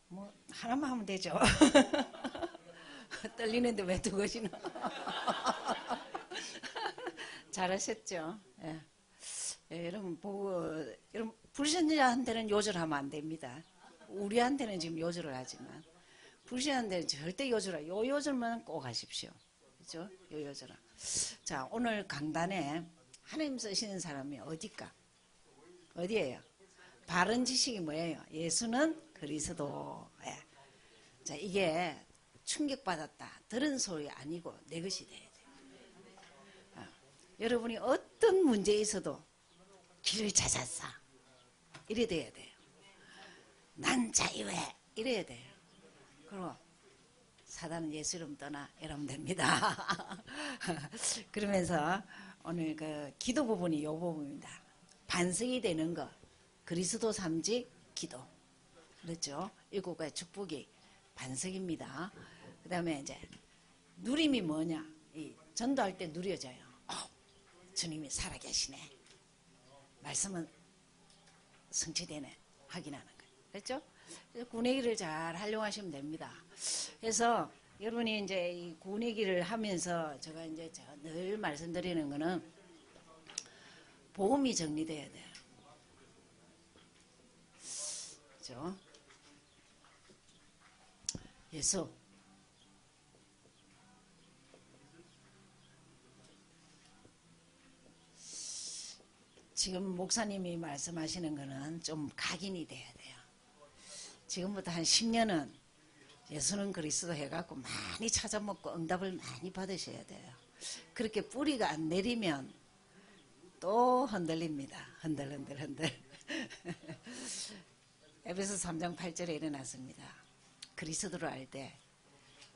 뭐 하나만 하면 되죠. 떨리는데 왜 두 것이나. 잘하셨죠. 예. 예, 여러분 보고 여러분 불신자한테는 요절하면 안 됩니다. 우리한테는 지금 요절을 하지만 불신자한테는 절대 요 요절만 꼭 하십시오. 그죠? 요 요절은. 자, 오늘 강단에 하나님 쓰시는 사람이 어디까? 어디예요? 바른 지식이 뭐예요? 예수는 그리스도. 예. 자, 이게 충격받았다. 들은 소리 아니고 내 것이 돼야 돼요. 여러분이 어떤 문제에 있어도 길을 찾았어. 이래 돼야 돼요. 난 자유해. 이래야 돼요. 그리고 사단은 예수 이름 떠나 이러면 됩니다. 그러면서 오늘 그 기도 부분이 이 부분입니다. 반석이 되는 거. 그리스도 삼직 기도. 그렇죠? 일곱 가지 축복이 반석입니다. 그 다음에 이제 누림이 뭐냐? 이 전도할 때 누려져요. 주님이 살아계시네. 말씀은 성취되네. 확인하는 거예요. 그렇죠? 구내기를 잘 활용하시면 됩니다. 그래서 여러분이 이제 이 구내기를 하면서 제가 늘 말씀드리는 거는 복음이 정리돼야 돼요. 그렇죠? 예수. 지금 목사님이 말씀하시는 거는 좀 각인이 돼야 돼요. 지금부터 한 10년은 예수는 그리스도 해갖고 많이 찾아먹고 응답을 많이 받으셔야 돼요. 그렇게 뿌리가 안 내리면 또 흔들립니다. 흔들. 에베소 3장 8절에 일어났습니다. 그리스도를 알 때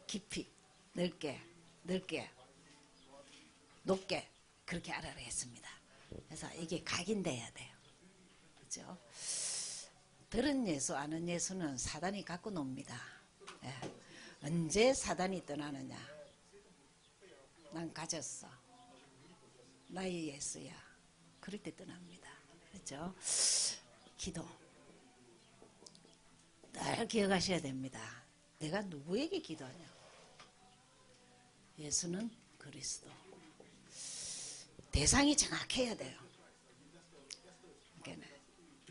깊이 넓게 높게 그렇게 알아라 했습니다. 그래서 이게 각인돼야 돼요. 그렇죠? 들은 예수 아는 예수는 사단이 갖고 놉니다. 예. 언제 사단이 떠나느냐? 난 가졌어. 나의 예수야. 그럴 때 떠납니다. 그렇죠? 기도 늘 기억하셔야 됩니다. 내가 누구에게 기도하냐? 예수는 그리스도. 대상이 정확해야 돼요. 그러니까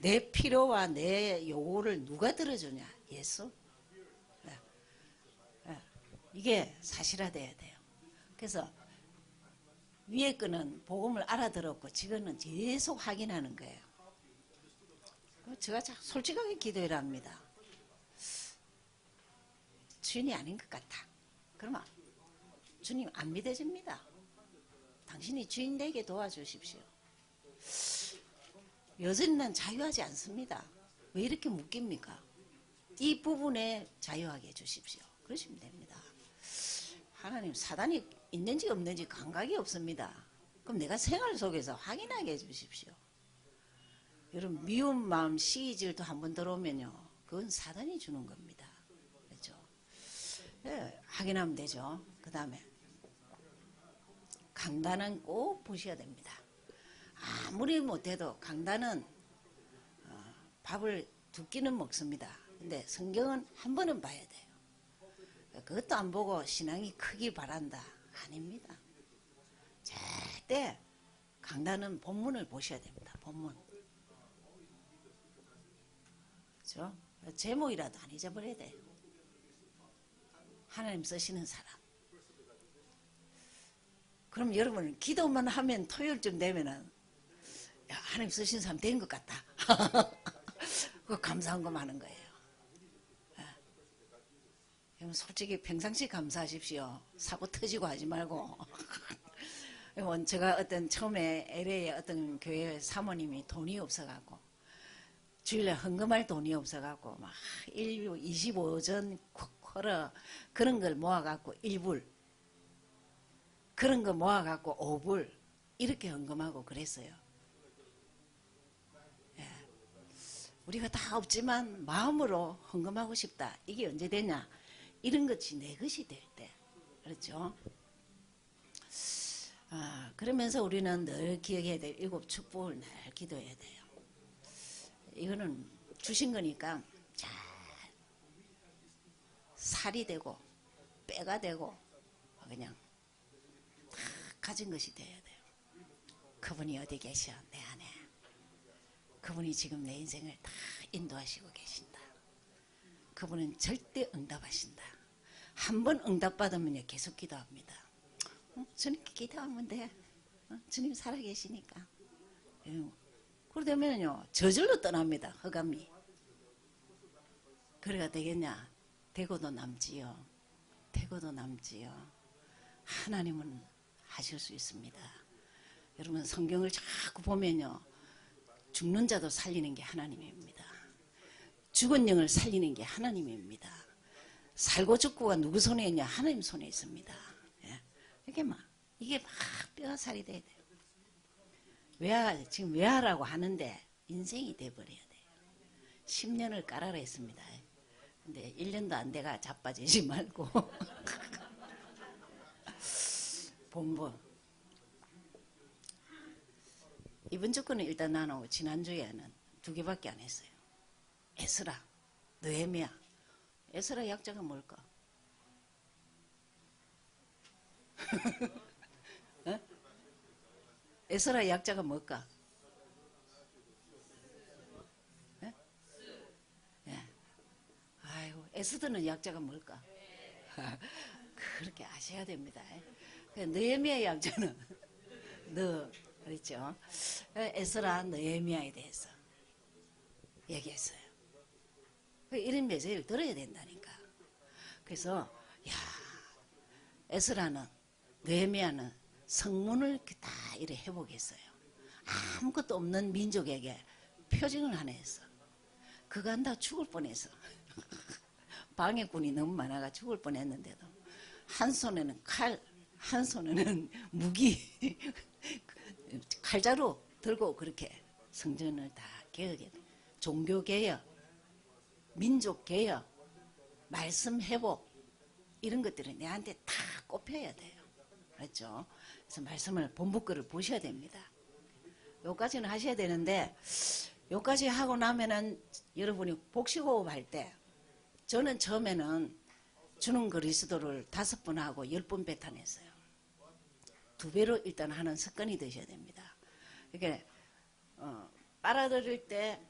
내 필요와 내 요구를 누가 들어주냐? 예수. 네. 네. 이게 사실화돼야 돼요. 그래서 위에 거는 복음을 알아들었고 지금은 계속 확인하는 거예요. 제가 솔직하게 기도를 합니다. 주인이 아닌 것 같아. 그러면 주님 안 믿어집니다. 당신이 주인 되게 도와주십시오. 여전히는 자유하지 않습니다. 왜 이렇게 묶입니까? 이 부분에 자유하게 해주십시오. 그러시면 됩니다. 하나님 사단이 있는지 없는지 감각이 없습니다. 그럼 내가 생활 속에서 확인하게 해주십시오. 여러분 미운 마음 시기질도 한번 들어오면요. 그건 사단이 주는 겁니다. 그렇죠? 네, 확인하면 되죠. 그 다음에 강단은 꼭 보셔야 됩니다. 아무리 못해도 강단은 밥을 두 끼는 먹습니다. 근데 성경은 한 번은 봐야 돼요. 그것도 안 보고 신앙이 크기 바란다. 아닙니다. 절대 강단은 본문을 보셔야 됩니다. 본문. 그렇죠? 제목이라도 안 잊어버려야 돼요. 하나님 쓰시는 사람. 그럼 여러분 기도만 하면 토요일쯤 되면은 야, 하나님 쓰신 사람 된 것 같다. 그 감사한 거 많은 거예요. 여러분 솔직히 평상시 감사하십시오. 사고 터지고 하지 말고. 제가 처음에 LA에 어떤 교회 사모님이 돈이 없어갖고 주일날 헌금할 돈이 없어갖고 막 25전 쿼러 그런 걸 모아갖고 1불 그런 거 모아갖고 5불 이렇게 헌금하고 그랬어요. 예. 우리가 다 없지만 마음으로 헌금하고 싶다. 이게 언제 되냐? 이런 것이 내 것이 될 때. 그렇죠? 그러면서 우리는 늘 기억해야 될 일곱 축복을 늘 기도해야 돼요. 이거는 주신 거니까 잘 살이 되고 빼가 되고 그냥 다 가진 것이 돼야 돼요. 그분이 어디 계셔? 내 안에. 그분이 지금 내 인생을 다 인도하시고 계신다. 그분은 절대 응답하신다. 한 번 응답받으면 계속 기도합니다. 주님께 기도하면 돼. 주님 살아계시니까. 그러다면요 저절로 떠납니다. 흑암이. 그래가 되겠냐? 되고도 남지요. 되고도 남지요. 하나님은 하실 수 있습니다. 여러분 성경을 자꾸 보면요 죽는 자도 살리는 게 하나님입니다. 죽은 영을 살리는 게 하나님입니다. 살고 죽고가 누구 손에 있냐? 하나님 손에 있습니다. 이게 막 뼈가 살이 돼야 돼요. 지금 외하라고 하는데 인생이 돼버려야 돼요. 10년을 깔아라 했습니다. 근데 1년도 안 돼가 자빠지지 말고 본부 이번 주권은 일단 나누고 지난주에는 2개밖에 안 했어요. 에스라, 느헤미야. 에스라 약자가 뭘까? 에스라 약자가 뭘까? 아이고, 에스더는 약자가 뭘까? 그렇게 아셔야 됩니다. 느헤미야 약자는 그렇죠? 에스라 느헤미야에 대해서 얘기했어요. 이런 메시지를 들어야 된다니까. 그래서 에스라는 느헤미야는 성문을 다 이래 회복했어요. 아무것도 없는 민족에게 표징을 하나 했어. 그간 다 죽을 뻔했어. 방해꾼이 너무 많아가 죽을 뻔했는데도 한 손에는 칼, 한 손에는 무기, 칼자루 들고 그렇게 성전을 다 개혁해. 종교 개혁, 민족 개혁, 말씀 회복 이런 것들은 내한테 다 꼽혀야 돼요. 그렇죠? 그래서 말씀을 본부 거를 보셔야 됩니다. 요까지는 하셔야 되는데 요까지 하고 나면은 여러분이 복식호흡 할 때 저는 처음에는 주는 그리스도를 5번 하고 10번 뱉어냈어요. 2배로 일단 하는 습관이 되셔야 됩니다. 이렇게 빨아들일 때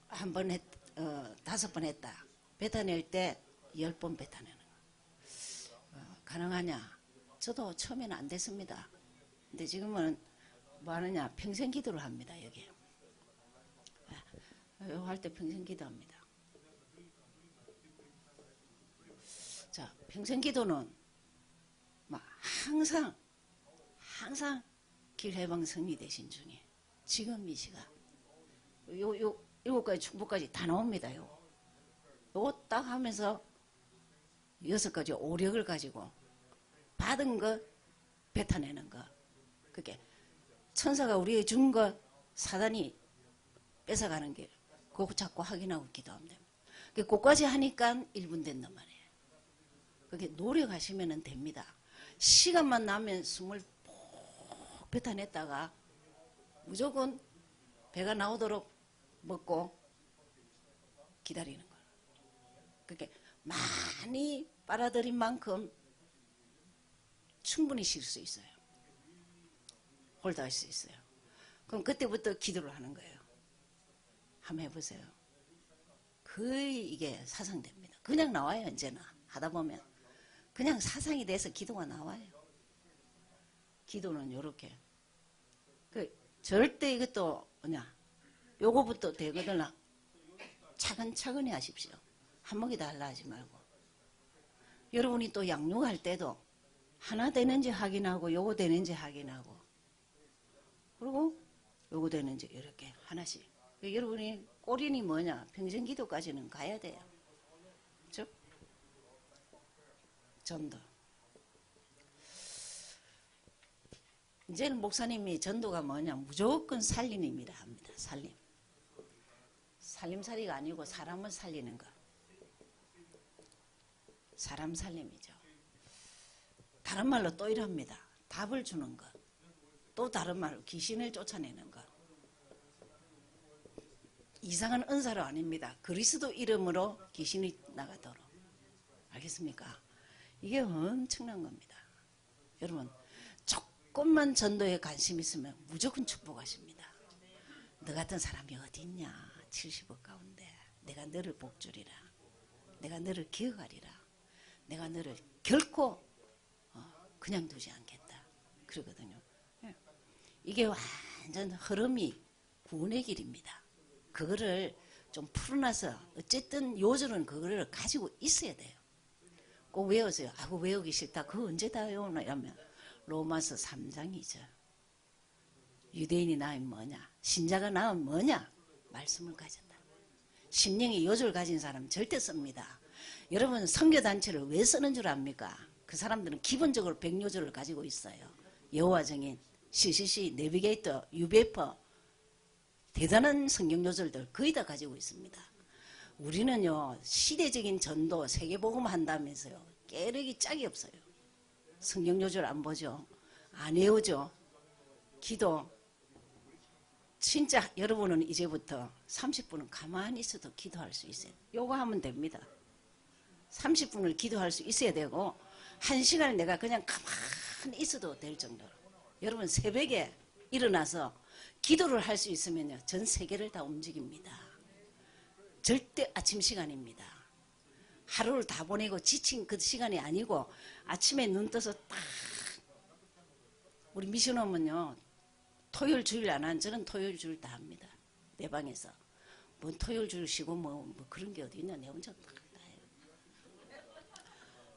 한 번 5번 했다. 뱉어낼 때 10번 뱉어내는 거. 가능하냐? 저도 처음에는 안 됐습니다. 근데 지금은 뭐 하느냐? 평생 기도를 합니다. 여기. 이거 할 때 평생 기도합니다. 자, 평생 기도는 막 항상 길해방 승리 되신 중에 지금 이 시간 요 7가지 축복까지 다 나옵니다. 요거 딱 하면서 6가지 오력을 가지고 받은 거 뱉어내는 거. 그게 천사가 우리에게 준 거 사단이 뺏어가는 게 그거 자꾸 확인하고 기도하면 됩니다. 그거까지 하니까 1분 된단 말이에요. 그게 노력하시면 됩니다. 시간만 나면 숨을 푹 뱉어냈다가 무조건 배가 나오도록 먹고 기다리는 거예요. 그렇게 많이 빨아들인 만큼 충분히 쉴 수 있어요. 홀드할 수 있어요. 그럼 그때부터 기도를 하는 거예요. 한번 해보세요. 거의 이게 사상됩니다. 그냥 나와요. 언제나 하다 보면 그냥 사상이 돼서 기도가 나와요. 기도는 요렇게 절대 이것도 요거부터 되거든. 차근차근히 하십시오. 한목이 다 하려 하지 말고. 여러분이 또 양육할 때도 하나 되는지 확인하고 요거 되는지 확인하고 그리고 요거 되는지 이렇게 하나씩. 여러분이 꼬린이 뭐냐? 평생 기도까지는 가야 돼요. 그렇죠? 전도. 이제는 목사님이 전도가 뭐냐? 무조건 살림입니다 합니다. 살림. 살림살이가 아니고 사람을 살리는 것. 사람 살림이죠. 다른 말로 또 이럽니다. 답을 주는 것. 또 다른 말로 귀신을 쫓아내는 것. 이상한 은사로 아닙니다. 그리스도 이름으로 귀신이 나가도록. 알겠습니까? 이게 엄청난 겁니다. 여러분 조금만 전도에 관심 있으면 무조건 축복하십니다. 너 같은 사람이 어디 있냐. 70억 가운데 내가 너를 복주리라. 내가 너를 기억하리라. 내가 너를 결코 그냥 두지 않겠다. 그러거든요. 이게 완전 흐름이 구원의 길입니다. 그거를 좀 풀어놔서 어쨌든 요절은 그거를 가지고 있어야 돼요. 꼭 외우세요. 아고 외우기 싫다. 그거 언제 다 외우나 이러면 로마서 3장이죠. 유대인이 낳으면 뭐냐? 신자가 낳으면 뭐냐? 말씀을 가졌다. 심령의 요절 가진 사람은 절대 씁니다. 여러분 선교단체를 왜 쓰는 줄 압니까? 그 사람들은 기본적으로 100요절을 가지고 있어요. 여호와 증인, CCC, 내비게이터, UBF 대단한 성경 요절들 거의 다 가지고 있습니다. 우리는요 시대적인 전도 세계복음 한다면서요 깨르기 짝이 없어요. 성경 요절 안 보죠. 안 외우죠. 기도 진짜 여러분은 이제부터 30분은 가만히 있어도 기도할 수 있어요. 요거 하면 됩니다. 30분을 기도할 수 있어야 되고 1시간을 내가 그냥 가만히 있어도 될 정도로. 여러분 새벽에 일어나서 기도를 할 수 있으면요 전 세계를 다 움직입니다. 절대 아침 시간입니다. 하루를 다 보내고 지친 그 시간이 아니고 아침에 눈 떠서 딱 우리 미션홈은요 토요일 주일 안 하는 저는 토요일 주일 다 합니다. 내 방에서 뭔 토요일 주일 쉬고 뭐 그런 게 어디 있냐. 내 혼자 다 해요.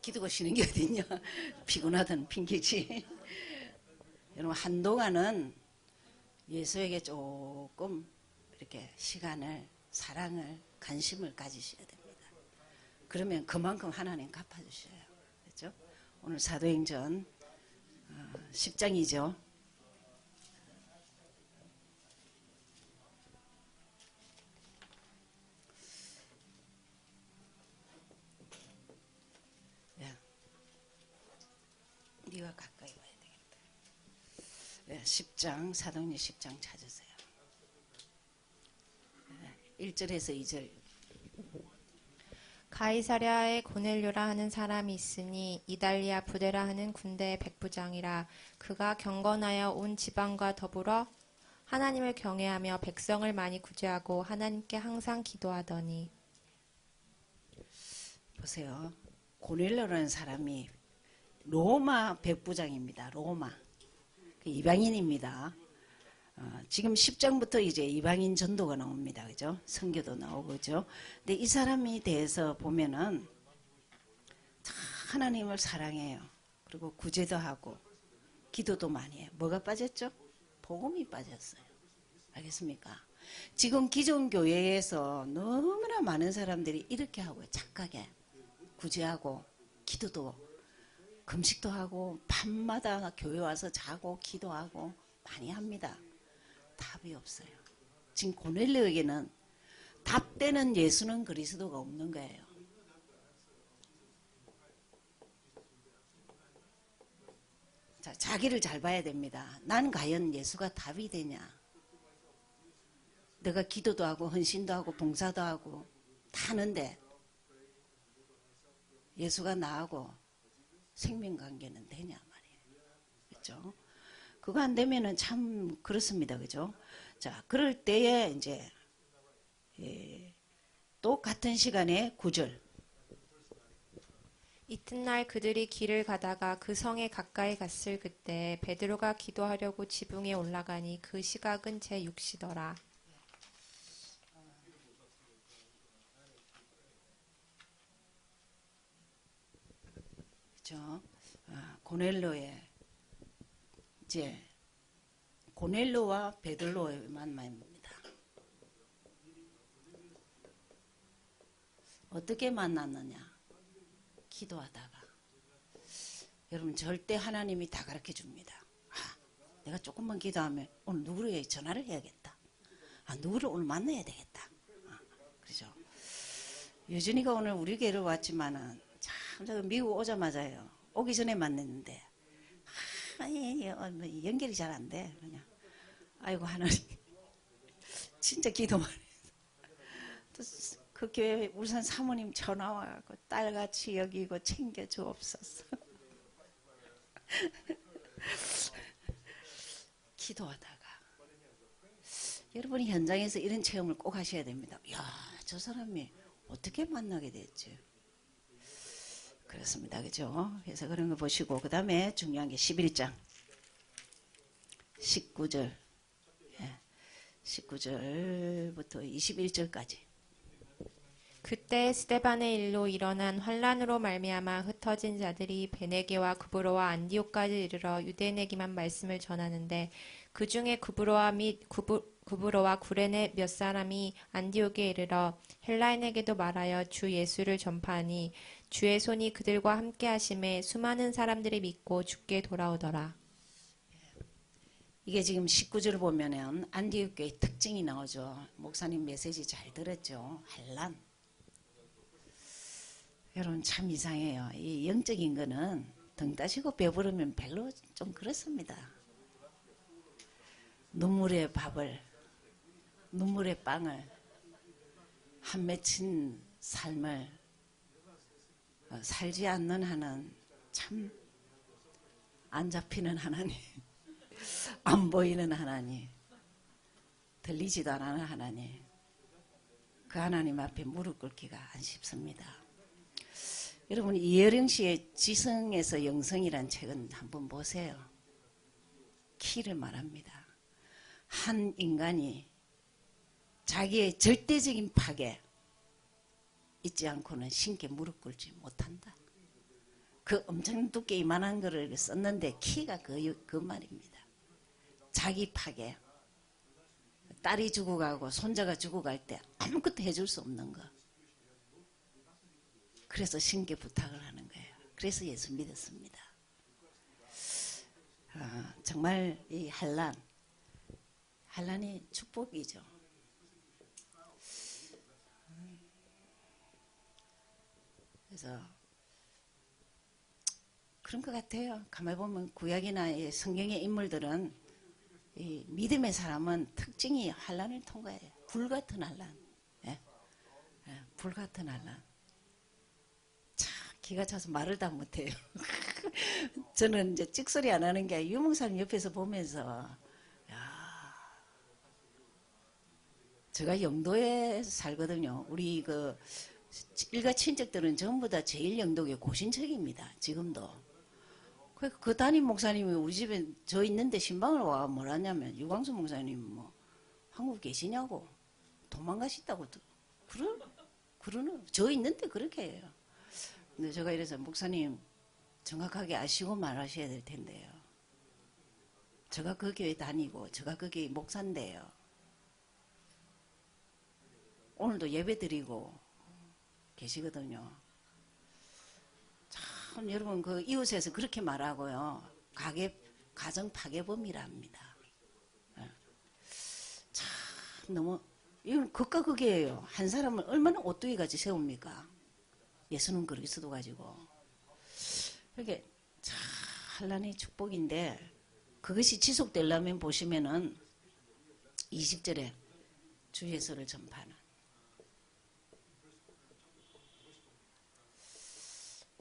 기도가 쉬는 게 어디 있냐. 피곤하던 핑계지. 여러분 한동안은 예수에게 조금 이렇게 시간을 사랑을 관심을 가지셔야 됩니다. 그러면 그만큼 하나님 갚아주셔요. 그렇죠? 오늘 사도행전 10장이죠. 네가 가까이 와야 되겠다. 10장 사도행전 10장 찾으세요. 1절에서 2절. 가이사랴에 고넬료라 하는 사람이 있으니 이달리아 부데라 하는 군대의 백부장이라. 그가 경건하여 온 지방과 더불어 하나님을 경외하며 백성을 많이 구제하고 하나님께 항상 기도하더니. 보세요. 고넬료라는 사람이 로마 백부장입니다. 로마 이방인입니다. 지금 10장부터 이제 이방인 전도가 나옵니다. 그죠? 선교도 나오고, 그죠? 근데 이 사람에 대해서 보면은 하나님을 사랑해요. 그리고 구제도 하고, 기도도 많이 해요. 뭐가 빠졌죠? 복음이 빠졌어요. 알겠습니까? 지금 기존 교회에서 너무나 많은 사람들이 이렇게 하고, 착하게 구제하고, 기도도, 금식도 하고, 밤마다 교회 와서 자고, 기도하고, 많이 합니다. 답이 없어요. 지금 고넬료에게는 답되는 예수는 그리스도가 없는 거예요. 자, 자기를 잘 봐야 됩니다. 난 과연 예수가 답이 되냐? 내가 기도도 하고 헌신도 하고 봉사도 하고 다 하는데 예수가 나하고 생명관계는 되냐 말이에요. 그렇죠? 그거 안 되면은 참 그렇습니다. 그죠? 자, 그럴 때에 이제 또 같은 시간에 9절. 이튿날 그들이 길을 가다가 그 성에 가까이 갔을 그때 베드로가 기도하려고 지붕에 올라가니 그 시각은 제6시더라. 그죠? 고넬료의 이제 고넬료와 베드로의 만남입니다. 어떻게 만났느냐? 기도하다가. 여러분 절대 하나님이 다 가르쳐 줍니다. 내가 조금만 기도하면 오늘 누구에게 전화를 해야겠다. 누구를 오늘 만나야 되겠다. 그렇죠? 유진이가 오늘 우리 교회를 왔지만은 참 미국 오자마자요. 오기 전에 만났는데 뭐 연결이 잘 안 돼. 그냥 아이고 하나님 진짜 기도만 해. 그 교회 울산 사모님 전화 와갖고 딸같이 여기고 챙겨 주옵소서. 기도하다가 여러분이 현장에서 이런 체험을 꼭 하셔야 됩니다. 야, 저 사람이 어떻게 만나게 됐지? 그렇습니다. 그죠? 그래서 그런 거 보시고 그 다음에 중요한 게 11장 19절 19절부터 21절까지. 그때 스데반의 일로 일어난 환란으로 말미암아 흩어진 자들이 베네게와 구브로와 안디옥까지 이르러 유대 내기만 말씀을 전하는데 그 중에 구브로와 구레네 몇 사람이 안디옥에 이르러 헬라인에게도 말하여 주 예수를 전파하니 주의 손이 그들과 함께 하심에 수많은 사람들이 믿고 주께 돌아오더라. 이게 지금 19절을 보면은 안디옥 교회 특징이 나오죠. 목사님 메시지 잘 들었죠. 환란. 여러분 참 이상해요. 이 영적인 거는 등 따시고 배부르면 별로 좀 그렇습니다. 눈물의 밥을, 눈물의 빵을, 한 맺힌 삶을 살지 않는 하는 참 안 잡히는 하나님, 안 보이는 하나님, 들리지도 않는 하나님, 그 하나님 앞에 무릎 꿇기가 안 쉽습니다. 여러분 이혜령 씨의 지성에서 영성이란 책은 한번 보세요. 키를 말합니다. 한 인간이 자기의 절대적인 파괴 잊지 않고는 신께 무릎 꿇지 못한다. 그 엄청 두께 이만한 거를 썼는데 키가 그 말입니다. 자기 파괴. 딸이 죽어가고 손자가 죽어갈 때 아무것도 해줄 수 없는 거. 그래서 신께 부탁을 하는 거예요. 그래서 예수 믿었습니다. 정말 이 환란이 축복이죠. 그래서 그런 것 같아요. 가만히 보면 구약이나 성경의 인물들은 이 믿음의 사람은 특징이 환란을 통과해요. 불같은 환란. 예? 예, 불같은 환란. 기가 차서 말을 다 못해요. 저는 이제 찍소리 안 하는 게 유목사님 옆에서 보면서 야, 제가 영도에 살거든요. 우리 그 일가 친척들은 전부 다 제일 영도의 고신척입니다. 지금도. 그 담임 목사님이 우리 집에 저 있는데 신방을 와 뭐라냐면 유광수 목사님 뭐 한국 계시냐고 도망가셨다고 그러는 저 있는데 그렇게 해요. 근데 제가 이래서 목사님 정확하게 아시고 말하셔야 될 텐데요. 제가 그 교회 다니고 제가 거기 목사인데요. 오늘도 예배 드리고 계시거든요. 참 여러분 그 이웃에서 그렇게 말하고요. 가정 파괴범이라 합니다. 참 너무 이건 극과 극이에요. 한 사람을 얼마나 오뚜기 같이 세웁니까? 예수는 그리스도 가지고. 이렇게 참 환란의 축복인데 그것이 지속되려면 보시면은 20절에 주 예수를 전파하는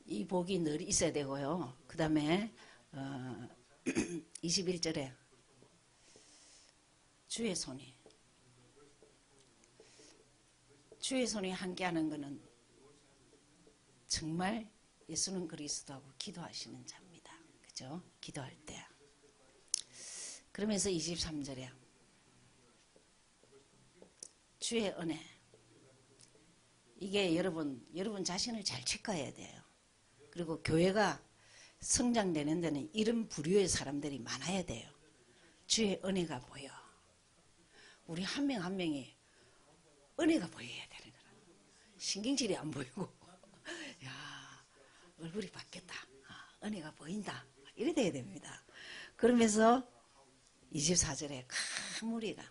이 복이 늘 있어야 되고요. 그 다음에 21절에 주의 손이 함께하는 것은 정말 예수는 그리스도하고 기도하시는 자입니다. 그죠? 기도할 때. 그러면서 23절에 주의 은혜. 이게 여러분 자신을 잘 체크해야 돼요. 그리고 교회가 성장되는 데는 이런 부류의 사람들이 많아야 돼요. 주의 은혜가 보여. 우리 한 명 한 명이 은혜가 보여야 되는 거라. 신경질이 안 보이고 야 얼굴이 바뀌었다. 은혜가 보인다. 이래 돼야 됩니다. 그러면서 24절에 큰 무리가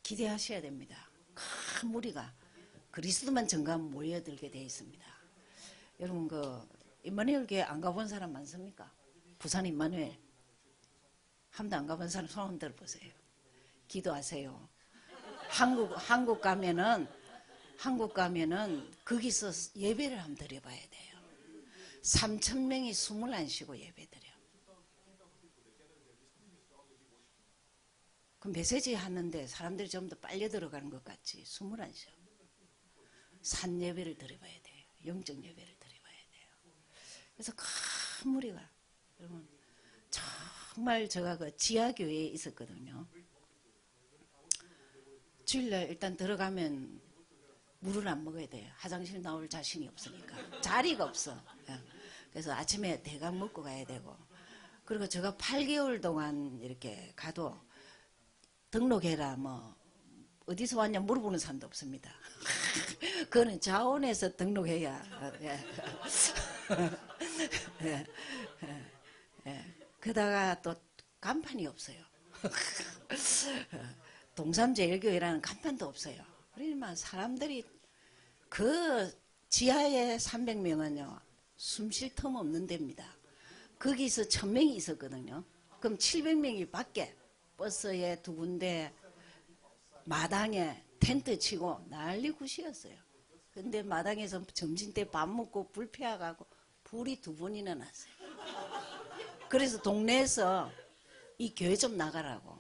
기대하셔야 됩니다. 큰 무리가 그리스도만 전가하면 모여들게 되어 있습니다. 여러분 그 임마누엘 교회 안 가본 사람 많습니까? 부산 임마누엘. 한 번도 안 가본 사람 손 흔들어 보세요. 기도하세요. 한국 가면은 거기서 예배를 한번 드려봐야 돼요. 3,000명이 숨을 안 쉬고 예배 드려. 그 메시지 하는데 사람들이 좀 더 빨려 들어가는 것 같지 숨을 안 쉬어. 산 예배를 드려봐야 돼요. 영적 예배를 드려봐야 돼요. 그래서 큰 무리가, 여러분 정말 제가 그 지하교회에 있었거든요. 주일날 일단 들어가면 물을 안 먹어야 돼요. 화장실 나올 자신이 없으니까. 자리가 없어. 그래서 아침에 대강 먹고 가야 되고. 그리고 제가 8개월 동안 이렇게 가도 등록해라 뭐 어디서 왔냐 물어보는 사람도 없습니다. 그거는 자원에서 등록해야. 예. 그러다가 또 간판이 없어요. 동삼제일교회라는 간판도 없어요. 그러니까 사람들이 그 지하에 300명은요 숨 쉴 틈 없는 데입니다. 거기서 1,000명이 있었거든요. 그럼 700명이 밖에 버스에 2군데 마당에 텐트 치고 난리 굿이었어요. 근데 마당에서 점심때 밥 먹고 불 피워가고 불이 2번이나 났어요. 그래서 동네에서 이 교회 좀 나가라고.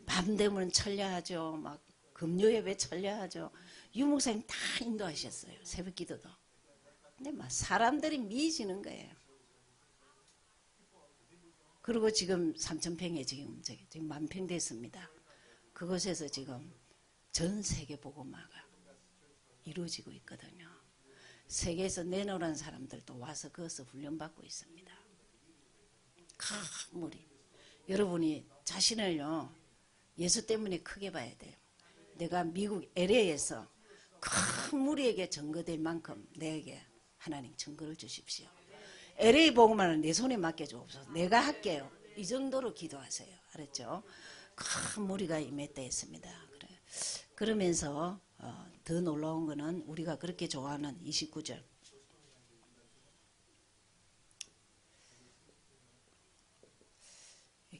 밤 되면 천려하죠. 막 금요예배 천려하죠. 유목사님 다 인도하셨어요. 새벽 기도도. 근데 막 사람들이 미지는 거예요. 그리고 지금 3,000평에 지금 10,000평 됐습니다. 그곳에서 지금 전 세계 복음화가 이루어지고 있거든요. 세계에서 내놓으라는 사람들도 와서 거기서 훈련받고 있습니다. 큰 무리. 여러분이 자신을요 예수 때문에 크게 봐야 돼요. 내가 미국 LA에서 큰 무리에게 증거될 만큼 내게 하나님 증거를 주십시오. LA 복음화는 내 손에 맡겨주옵소서. 내가 할게요. 이 정도로 기도하세요. 알았죠? 큰 무리가 임했다 했습니다. 그러면서 더 놀라운 거는 우리가 그렇게 좋아하는 29절.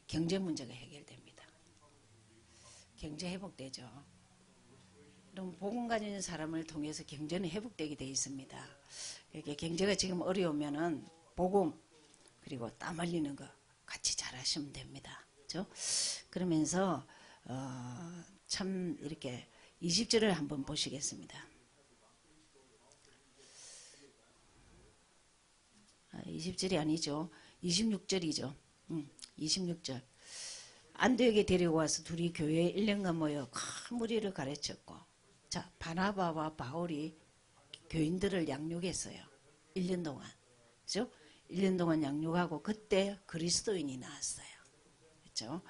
경제 문제가 해결됩니다. 경제 회복되죠. 그럼 복음 가진 사람을 통해서 경제는 회복되게 되어 있습니다. 이렇게 경제가 지금 어려우면은 복음 그리고 땀 흘리는 거 같이 잘하시면 됩니다. 그렇죠? 그러면서 참 이렇게 20절을 한번 보시겠습니다. 20절이 아니죠. 26절이죠. 26절. 안디옥에 데리고 와서 둘이 교회에 1년간 모여 큰 무리를 가르쳤고, 자 바나바와 바울이 교인들을 양육했어요. 1년 동안. 그죠? 1년 동안 양육하고 그때 그리스도인이 나왔어요. 그렇죠?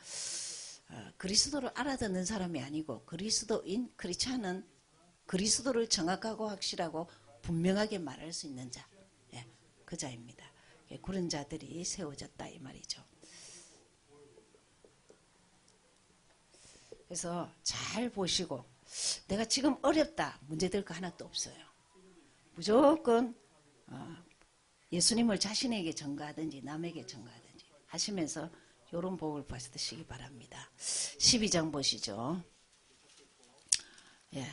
그리스도를 알아듣는 사람이 아니고 그리스도인, 그렇지 않은 그리스도를 정확하고 확실하고 분명하게 말할 수 있는 자, 예, 그 자입니다. 그런 자들이 세워졌다 이 말이죠. 그래서 잘 보시고 내가 지금 어렵다 문제될 거 하나도 없어요. 무조건 예수님을 자신에게 전가하든지 남에게 전가하든지 하시면서 이런 복을 받으시기 바랍니다. 12장 보시죠. 예,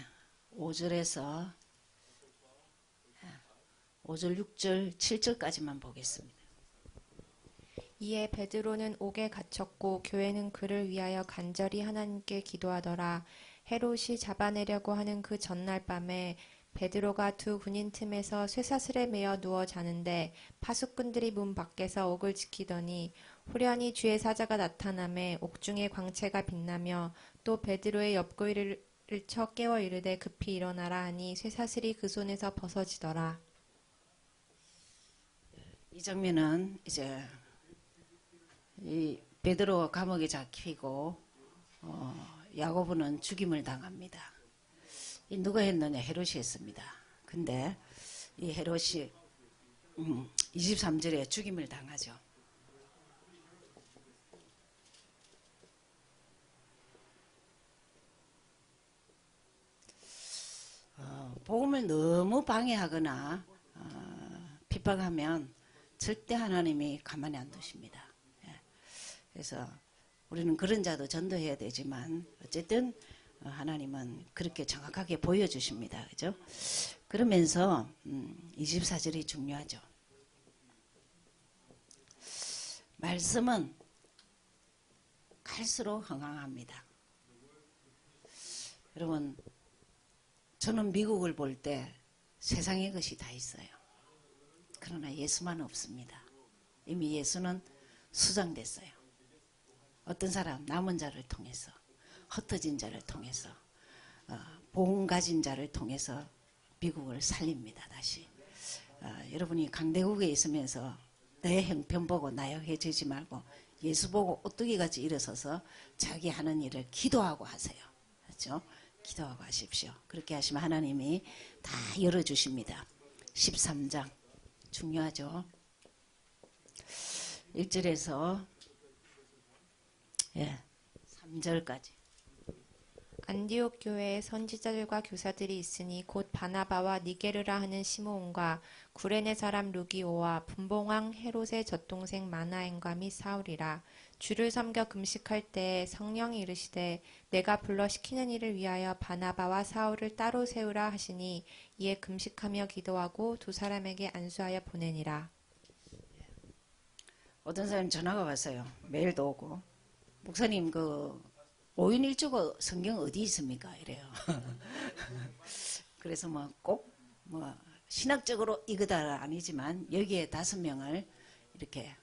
5절에서 5절, 6절, 7절까지만 보겠습니다. 이에 베드로는 옥에 갇혔고 교회는 그를 위하여 간절히 하나님께 기도하더라. 헤롯이 잡아내려고 하는 그 전날 밤에 베드로가 두 군인 틈에서 쇠사슬에 매어 누워 자는데 파수꾼들이 문 밖에서 옥을 지키더니 후련히 주의 사자가 나타나매 옥중에 광채가 빛나며 또 베드로의 옆구리를 쳐 깨워 이르되 급히 일어나라 하니 쇠사슬이 그 손에서 벗어지더라. 이 장면은 이제 이 베드로가 감옥에 잡히고 야고보는 죽임을 당합니다. 이 누가 했느냐? 헤롯이 했습니다. 근데 이 헤롯이 23절에 죽임을 당하죠. 복음을 너무 방해하거나 핍박하면 절대 하나님이 가만히 안 두십니다. 예. 그래서 우리는 그런 자도 전도해야 되지만 어쨌든 하나님은 그렇게 정확하게 보여주십니다. 그죠? 그러면서 24절이 중요하죠. 말씀은 갈수록 흥황합니다. 여러분, 저는 미국을 볼 때 세상의 것이 다 있어요. 그러나 예수만 없습니다. 이미 예수는 수장됐어요. 어떤 사람, 남은 자를 통해서, 흩어진 자를 통해서, 복음 가진 자를 통해서 미국을 살립니다. 다시. 여러분이 강대국에 있으면서 내 형편 보고 나약해지지 말고 예수 보고 오뚜기같이 일어서서 자기 하는 일을 기도하고 하세요. 그렇죠? 기도하고 하십시오. 그렇게 하시면 하나님이 다 열어주십니다. 13장 중요하죠. 1절에서 3절까지. 안디옥 교회에 선지자들과 교사들이 있으니 곧 바나바와 니게르라 하는 시므온과 구레네 사람 루기오와 분봉왕 헤롯의 젖동생 마나엔과 및 사울이라. 주를 섬겨 금식할 때에 성령이 이르시되 내가 불러 시키는 일을 위하여 바나바와 사울을 따로 세우라 하시니 이에 금식하며 기도하고 두 사람에게 안수하여 보내니라. 어떤 사람 전화가 왔어요. 메일도 오고. 목사님 그 5인 1조가 성경 어디 있습니까? 이래요. 그래서 뭐 꼭 뭐 신학적으로 이거다 아니지만 여기에 5명을 이렇게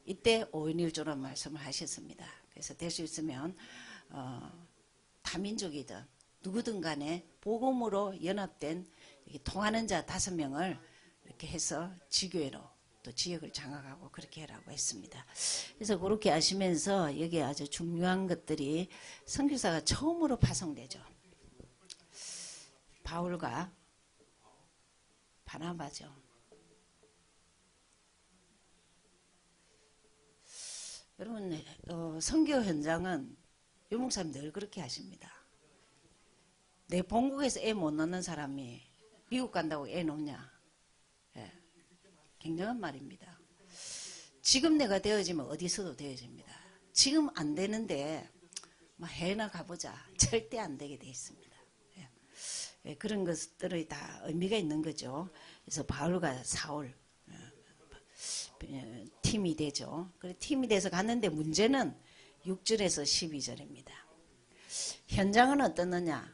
이때 5인 1조란 말씀을 하셨습니다. 그래서 될 수 있으면 타민족이든 누구든 간에 복음으로 연합된 통하는 자 5명을 이렇게 해서 지교회로 또 지역을 장악하고 그렇게 하라고 했습니다. 그래서 그렇게 하시면서 여기에 아주 중요한 것들이 선교사가 처음으로 파송되죠. 바울과 바나바죠. 여러분 선교 현장은 유목사님 늘 그렇게 하십니다. 내 본국에서 애 못 낳는 사람이 미국 간다고 애 놓냐. 예. 굉장한 말입니다. 지금 내가 되어지면 어디서도 되어집니다. 지금 안 되는데 뭐 해나 가보자. 절대 안 되게 돼 있습니다. 예, 그런 것들이 다 의미가 있는 거죠. 그래서 바울과 사울 팀이 되죠. 그래 팀이 돼서 갔는데 문제는 6절에서 12절입니다. 현장은 어떻느냐?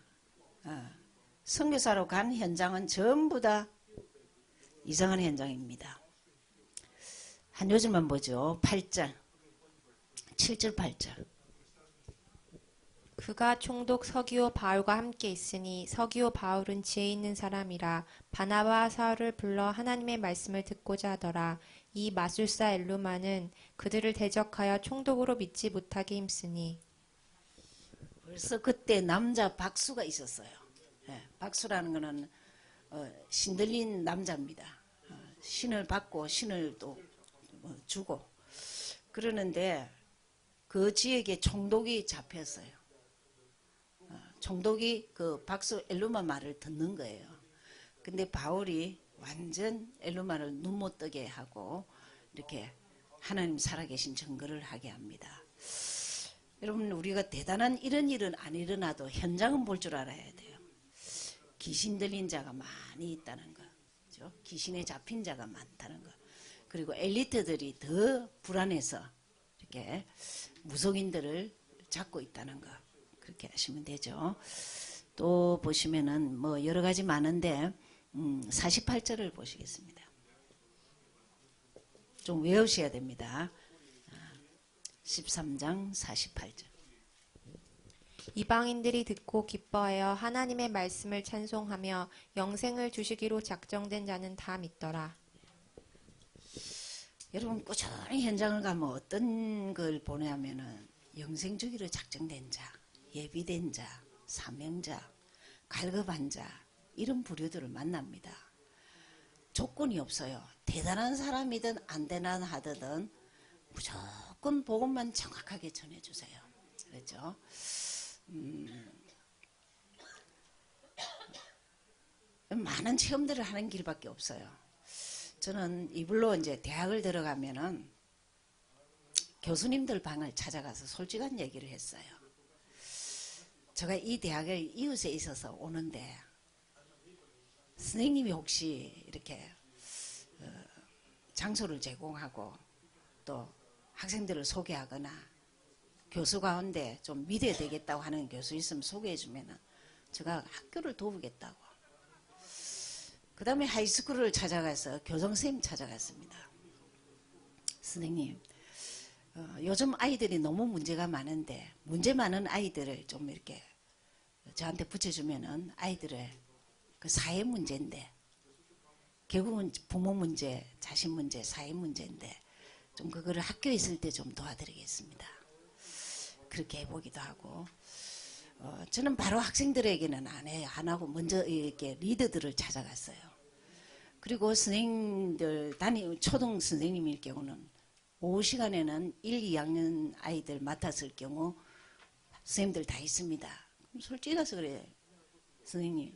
선교사로 간 현장은 전부 다 이상한 현장입니다. 한 요즘만 보죠. 8절, 7절, 8절. 그가 총독 서기오 바울과 함께 있으니 서기오 바울은 지혜 있는 사람이라 바나바와 사울을 불러 하나님의 말씀을 듣고자 하더라. 이 마술사 엘루마는 그들을 대적하여 총독으로 믿지 못하게 힘쓰니. 벌써 그때 남자 박수가 있었어요. 예, 박수라는 것은 신들린 남자입니다. 신을 받고 신을 또 주고 그러는데 그 지역에 총독이 잡혔어요. 총독이 그 박수 엘루마 말을 듣는 거예요. 근데 바울이 완전 엘루마를 눈 못 뜨게 하고 이렇게 하나님 살아계신 증거를 하게 합니다. 여러분 우리가 대단한 이런 일은 안 일어나도 현장은 볼 줄 알아야 돼요. 귀신 들린 자가 많이 있다는 거, 그렇죠? 귀신에 잡힌 자가 많다는 거. 그리고 엘리트들이 더 불안해서 이렇게 무속인들을 잡고 있다는 거. 그렇게 하시면 되죠. 또 보시면은 뭐 여러 가지 많은데 48절을 보시겠습니다. 좀 외우셔야 됩니다. 13장 48절. 이방인들이 듣고 기뻐하여 하나님의 말씀을 찬송하며 영생을 주시기로 작정된 자는 다 믿더라. 여러분 꾸준히 현장을 가면 어떤 걸 보냐면은 영생 주기로 작정된 자, 예비된 자, 사명자, 갈급한 자 이런 부류들을 만납니다. 조건이 없어요. 대단한 사람이든 안 대단하든 무조건 복음만 정확하게 전해주세요. 그렇죠? 많은 체험들을 하는 길밖에 없어요. 저는 이불로 이제 대학을 들어가면은 교수님들 방을 찾아가서 솔직한 얘기를 했어요. 제가 이 대학을 이웃에 있어서 오는데 선생님이 혹시 이렇게 장소를 제공하고 또 학생들을 소개하거나 교수 가운데 좀 믿어야 되겠다고 하는 교수 있으면 소개해 주면은 제가 학교를 도우겠다고. 그 다음에 하이스쿨을 찾아가서 교정선생님 찾아갔습니다. 선생님, 요즘 아이들이 너무 문제가 많은데 문제 많은 아이들을 좀 이렇게 저한테 붙여주면은 아이들의 그 사회 문제인데 결국은 부모 문제, 자식 문제, 사회 문제인데 좀 그거를 학교에 있을 때 좀 도와드리겠습니다. 그렇게 해보기도 하고 저는 바로 학생들에게는 안 해요. 안 하고 먼저 이렇게 리더들을 찾아갔어요. 그리고 선생님들 초등 선생님일 경우는 오후 시간에는 1, 2학년 아이들 맡았을 경우 선생님들 다 있습니다. 그럼 솔직히 가서 그래. 선생님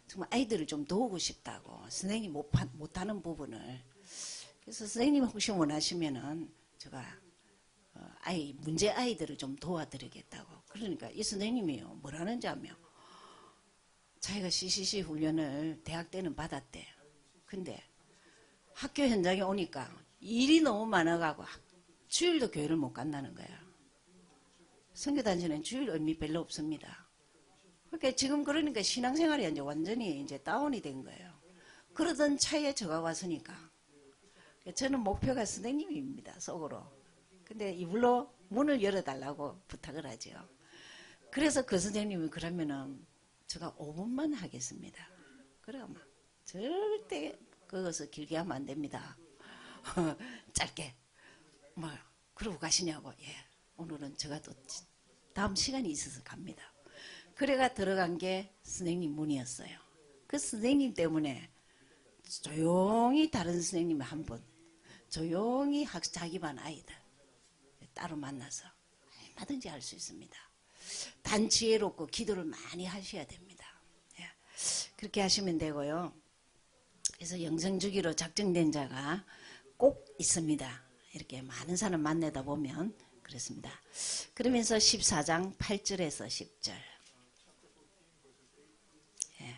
정말 아이들을 좀 도우고 싶다고. 선생님이 못하는 부분을. 그래서 선생님 혹시 원하시면은 제가 문제 아이들을 좀 도와드리겠다고. 그러니까 이 선생님이요. 뭐라는지 하면 자기가 CCC 훈련을 대학 때는 받았대. 근데 학교 현장에 오니까 일이 너무 많아가고 주일도 교회를 못 간다는 거야. 선교단체는 주일 의미 별로 없습니다. 그러니까 지금 그러니까 신앙생활이 이제 완전히 이제 다운이 된 거예요. 그러던 차에 저가 왔으니까 저는 목표가 선생님입니다. 속으로. 근데 이불로 문을 열어달라고 부탁을 하죠. 그래서 그 선생님이 그러면은 제가 5분만 하겠습니다. 그러면 절대 그것을 길게 하면 안 됩니다. 짧게. 뭐 그러고 가시냐고. 예. 오늘은 제가 또 다음 시간이 있어서 갑니다. 그래가 들어간 게 선생님 문이었어요. 그 선생님 때문에 조용히 다른 선생님 한 분, 조용히 자기 반 아이들 따로 만나서 얼마든지 할 수 있습니다. 단 지혜롭고 기도를 많이 하셔야 됩니다. 예. 그렇게 하시면 되고요. 그래서 영성주기로 작정된 자가 꼭 있습니다. 이렇게 많은 사람 만나다 보면 그렇습니다. 그러면서 14장 8절에서 10절. 예.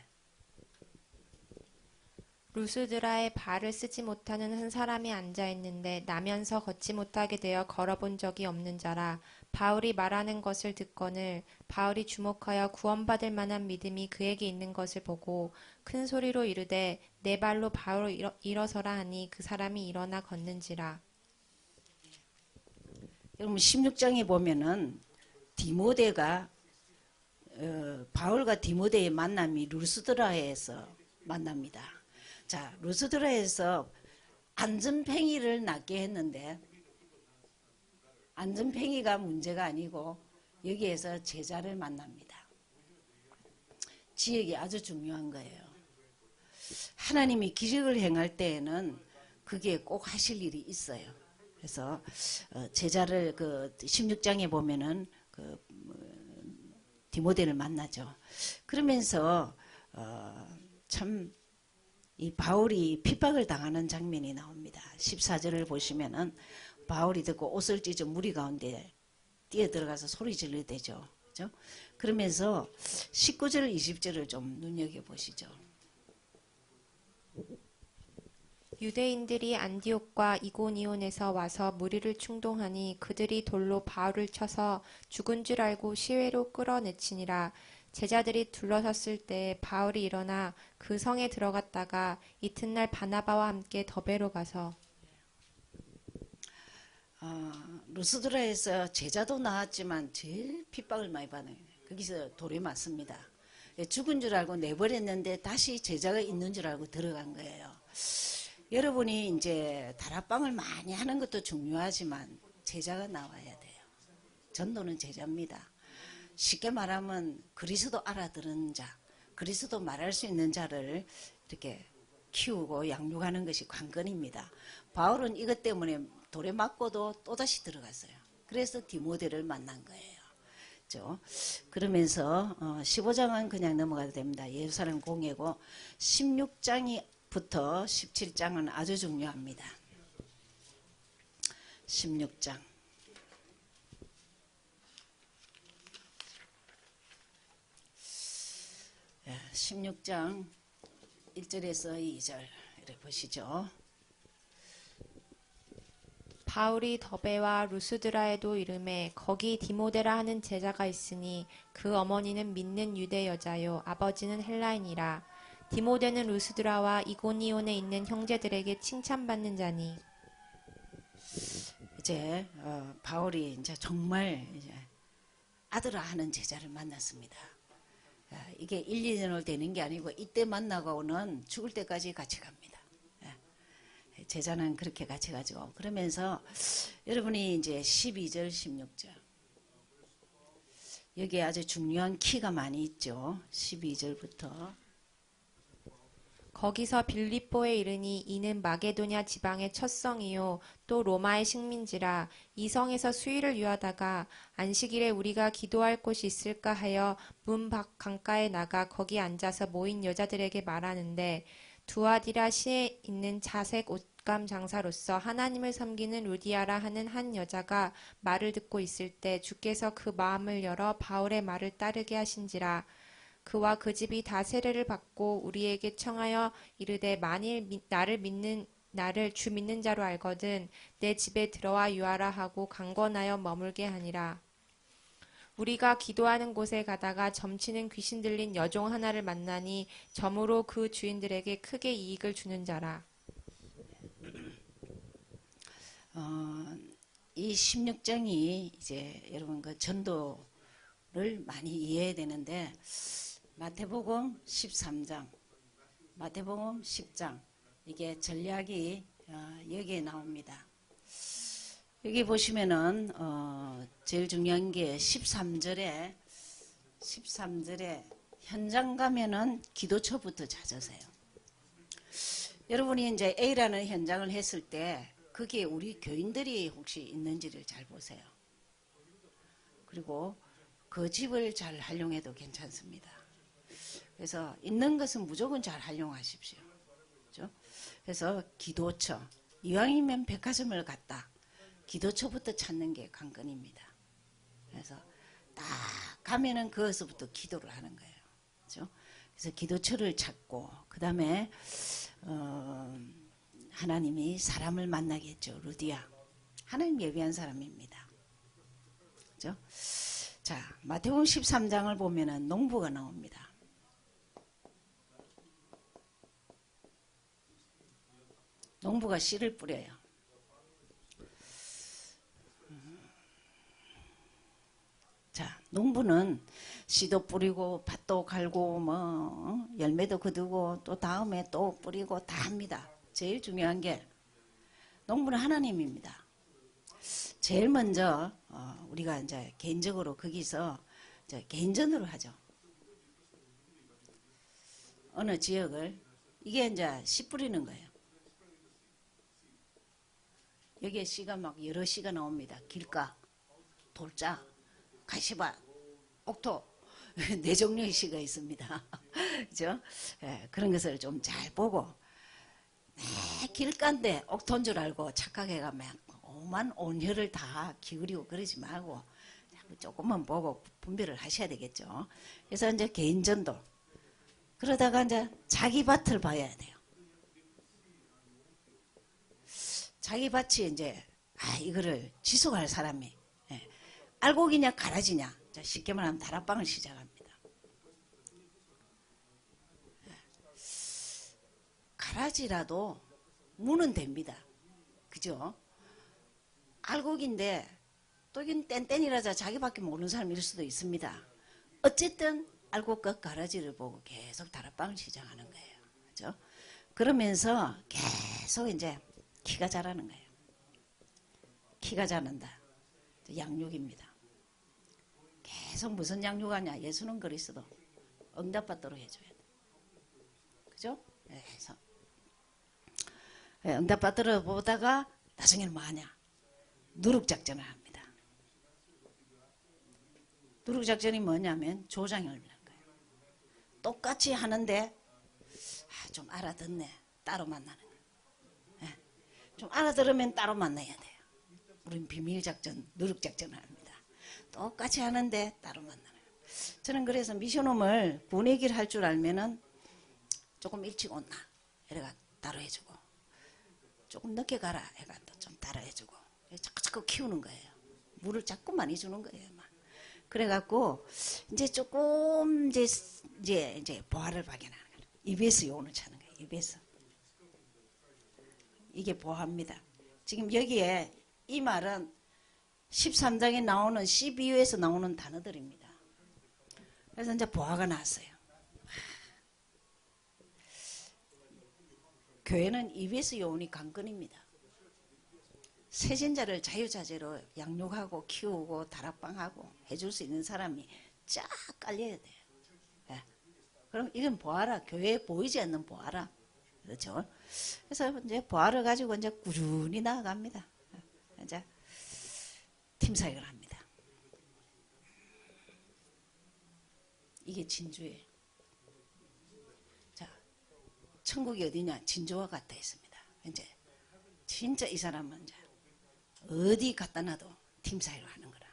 루스드라에 발을 쓰지 못하는 한 사람이 앉아 있는데 나면서 걷지 못하게 되어 걸어본 적이 없는 자라. 바울이 말하는 것을 듣거늘 바울이 주목하여 구원받을 만한 믿음이 그에게 있는 것을 보고 큰 소리로 이르되 내 발로 바로 일어서라 하니 그 사람이 일어나 걷는지라. 여러분 16장에 보면은 디모데가 바울과 디모데의 만남이 루스드라에서 만납니다. 자, 루스드라에서 안전팽이를 낫게 했는데 안전팽이가 문제가 아니고 여기에서 제자를 만납니다. 지역이 아주 중요한 거예요. 하나님이 기적을 행할 때에는 그게 꼭 하실 일이 있어요. 그래서 제자를 그 16장에 보면은 그 디모데를 만나죠. 그러면서 참 이 바울이 핍박을 당하는 장면이 나옵니다. 14절을 보시면은 바울이 듣고 옷을 찢어 무리 가운데 뛰어 들어가서 소리 질러야 되죠. 그렇죠? 그러면서 19절 20절을 좀 눈여겨보시죠. 유대인들이 안디옥과 이고니온에서 와서 무리를 충동하니 그들이 돌로 바울을 쳐서 죽은 줄 알고 시외로 끌어내치니라. 제자들이 둘러섰을 때 바울이 일어나 그 성에 들어갔다가 이튿날 바나바와 함께 더베로 가서 루스드라에서 제자도 나왔지만 제일 핍박을 많이 받는 거기서 돌에 맞습니다. 죽은 줄 알고 내버렸는데 다시 제자가 있는 줄 알고 들어간 거예요. 여러분이 이제 다락방을 많이 하는 것도 중요하지만 제자가 나와야 돼요. 전도는 제자입니다. 쉽게 말하면 그리스도 알아들은 자, 그리스도 말할 수 있는 자를 이렇게 키우고 양육하는 것이 관건입니다. 바울은 이것 때문에 돌에 맞고도 또다시 들어갔어요. 그래서 디모데를 만난 거예요. 그렇죠? 그러면서 15장은 그냥 넘어가도 됩니다. 예루살렘 공예고 16장부터 16장부터 17장은 아주 중요합니다. 16장. 16장 1절에서 2절 이렇게 보시죠. 바울이 더베와 루스드라에도 이르매 거기 디모데라 하는 제자가 있으니 그 어머니는 믿는 유대 여자요 아버지는 헬라인이라. 디모데는 루스드라와 이고니온에 있는 형제들에게 칭찬받는 자니. 이제 바울이 이제 정말 이제 아들아 하는 제자를 만났습니다. 이게 1, 2년을 되는 게 아니고 이때 만나고는 죽을 때까지 같이 갑니다. 제자는 그렇게 같이 가죠. 그러면서 여러분이 이제 12절, 16절 여기에 아주 중요한 키가 많이 있죠. 12절부터 거기서 빌립보에 이르니 이는 마게도냐 지방의 첫 성이요 또 로마의 식민지라. 이 성에서 수일을 유하다가 안식일에 우리가 기도할 곳이 있을까 하여 문 밖 강가에 나가 거기 앉아서 모인 여자들에게 말하는데, 두아디라 시에 있는 자색 옷감 장사로서 하나님을 섬기는 루디아라 하는 한 여자가 말을 듣고 있을 때 주께서 그 마음을 열어 바울의 말을 따르게 하신지라. 그와 그 집이 다 세례를 받고 우리에게 청하여 이르되 만일 나를 주 믿는 자로 알거든 내 집에 들어와 유하라 하고 강권하여 머물게 하니라. 우리가 기도하는 곳에 가다가 점치는 귀신 들린 여종 하나를 만나니 점으로 그 주인들에게 크게 이익을 주는 자라. 이 16장이 이제 여러분 그 전도를 많이 이해해야 되는데 마태복음 13장, 마태복음 10장 이게 전략이 여기에 나옵니다. 여기 보시면은 제일 중요한 게 13절에 현장 가면은 기도처부터 찾으세요. 여러분이 이제 A라는 현장을 했을 때 그게 우리 교인들이 혹시 있는지를 잘 보세요. 그리고 그 집을 잘 활용해도 괜찮습니다. 그래서 있는 것은 무조건 잘 활용하십시오. 그렇죠? 그래서 기도처, 이왕이면 백화점을 갔다. 기도처부터 찾는 게 관건입니다. 그래서 딱 가면은 거기서부터 기도를 하는 거예요. 그렇죠? 그래서 기도처를 찾고 그 다음에 하나님이 사람을 만나겠죠. 루디아. 하나님 예비한 사람입니다. 그렇죠? 자, 마태복음 13장을 보면은 농부가 나옵니다. 농부가 씨를 뿌려요. 자, 농부는 씨도 뿌리고 밭도 갈고 뭐 열매도 거두고 또 다음에 또 뿌리고 다 합니다. 제일 중요한 게 농부는 하나님입니다. 제일 먼저 우리가 이제 개인적으로 거기서 이제 개인전으로 하죠. 어느 지역을 이게 이제 씨 뿌리는 거예요. 여기에 씨가 막 여러 씨가 나옵니다. 길가, 돌자, 가시밭, 옥토 네 종류의 씨가 있습니다. 그죠? 예, 그런 것을 좀 잘 보고 길가인데 옥토인 줄 알고 착각해가 막 오만 온혈을 다 기울이고 그러지 말고 조금만 보고 분별을 하셔야 되겠죠. 그래서 이제 개인전도 그러다가 이제 자기 밭을 봐야 돼요. 자기 밭이 이제 이거를 지속할 사람이 알곡이냐 가라지냐 쉽게 말하면 다락방을 시작합니다. 가라지라도 무는 됩니다. 그죠? 알곡인데 또 이건 땡땡이라자 자기밖에 모르는 사람일 수도 있습니다. 어쨌든 알곡과 가라지를 보고 계속 다락방을 시작하는 거예요. 그죠? 그러면서 계속 이제 키가 자라는 거예요. 키가 자란다. 양육입니다. 계속 무슨 양육하냐. 예수는 그리스도 응답받도록 해줘야 돼. 그죠? 그래서 응답받도록 보다가 나중에는 뭐 하냐. 누룩작전을 합니다. 누룩작전이 뭐냐면 조장을 하는 거예요. 똑같이 하는데 좀 알아듣네. 따로 만나는 거예요. 예. 좀 알아들으면 따로 만나야 돼요. 우린 비밀작전, 누룩작전을 합니다. 똑같이 하는데 따로 만나는 거예요. 저는 그래서 미션홈을 보내기를 할 줄 알면은 조금 일찍 온나 이래가 따로 해주고, 조금 늦게 가라 해가 또 좀 따로 해주고, 자꾸 키우는 거예요. 물을 자꾸 많이 주는 거예요. 막. 그래갖고 이제 조금 이제 보화를 발견하는 거예요. EBS 요원을 찾는 거예요. EBS. 이게 보화입니다. 지금 여기에 이 말은 13장에 나오는 CBU에서 나오는 단어들입니다. 그래서 이제 보화가 나왔어요. 교회는 EBS 요원이 관건입니다. 세진자를 자유자재로 양육하고 키우고 다락방하고 해줄 수 있는 사람이 쫙 깔려야 돼요. 예. 그럼 이건 보아라. 교회에 보이지 않는 보아라. 그렇죠? 그래서 이제 보아를 가지고 이제 꾸준히 나아갑니다. 이제 팀 사역을 합니다. 이게 진주예요. 자, 천국이 어디냐? 진주와 같다 했습니다. 이제 진짜 이 사람은 이제 어디 갖다 놔도 팀 사역을 하는 거라.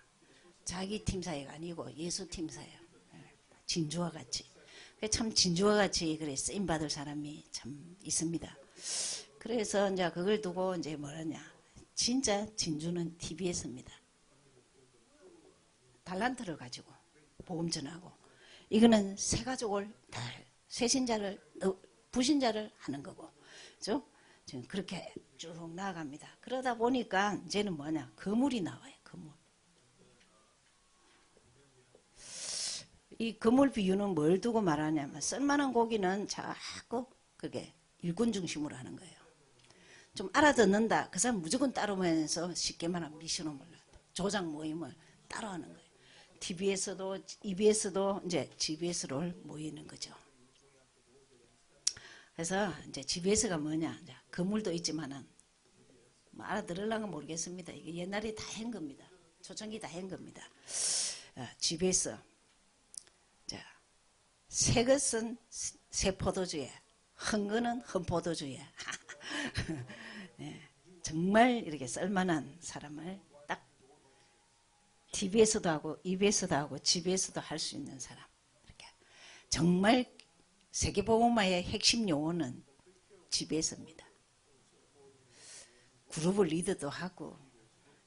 자기 팀 사역 아니고 예수 팀 사역. 진주와 같이. 참 진주와 같이 그래 쓰임 받을 사람이 참 있습니다. 그래서 이제 그걸 두고 이제 뭐라냐? 진짜 진주는 TBS입니다. 달란트를 가지고 복음 전하고, 이거는 새 가족을 다 새신자를 부신자를 하는 거고, 그죠? 지금 그렇게 쭉 나아갑니다. 그러다 보니까 이제는 뭐냐? 거물이 나와요. 거물. 이 거물 비유는 뭘 두고 말하냐면, 쓸만한 고기는 자꾸 그게 일꾼 중심으로 하는 거예요. 좀 알아듣는다. 그 사람 무조건 따르면서 쉽게 말하면 미션홈을, 조장 모임을 따라하는 거예요. TV에서도 EBS도 이제 GBS로 모이는 거죠. 그래서 이제 GBS가 뭐냐? 이제 거물도 있지만은 뭐 알아들으려면 모르겠습니다. 이게 옛날에 다 한 겁니다. 초창기 다 한 겁니다. GBS. 자, 새 것은 새 포도주에, 헌 거는 헌 포도주에. 네, 정말 이렇게 쓸만한 사람을 딱 TV에서도 하고 EBS도 하고 GBS도 할 수 있는 사람. 이렇게 정말 세계복음화의 핵심 용어는 GBS입니다. 그룹을 리더도 하고,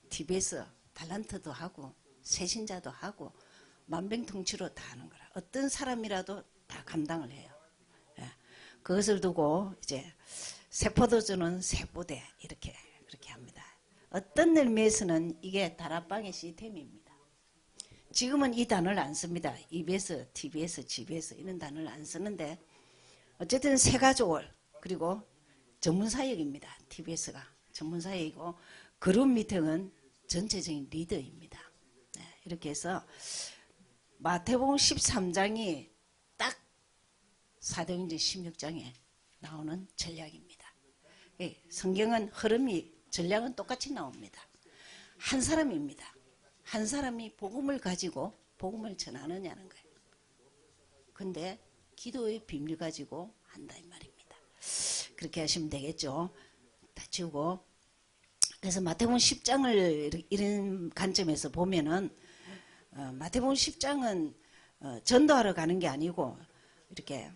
TBS 달란트도 하고, 새신자도 하고, 만병통치로 다 하는 거라. 어떤 사람이라도 다 감당을 해요. 예. 그것을 두고 이제 세포도주는 세포대 이렇게 그렇게 합니다. 어떤 의미에서는 이게 다락방의 시스템입니다. 지금은 이 단어를 안 씁니다. EBS, TBS, GBS 이런 단어를 안 쓰는데, 어쨌든 새 가족을, 그리고 전문사역입니다. TBS가 전문사역이고, 그룹 미팅은 전체적인 리더입니다. 네, 이렇게 해서 마태복음 13장이 딱 사도행전 16장에 나오는 전략입니다. 성경은 흐름이, 전략은 똑같이 나옵니다. 한 사람입니다. 한 사람이 복음을 가지고 복음을 전하느냐는 거예요. 근데 기도의 비밀 가지고 한다 이 말입니다. 그렇게 하시면 되겠죠. 다 지우고. 그래서 마태복음 10장을 이런 관점에서 보면은, 마태복음 10장은 전도하러 가는 게 아니고 이렇게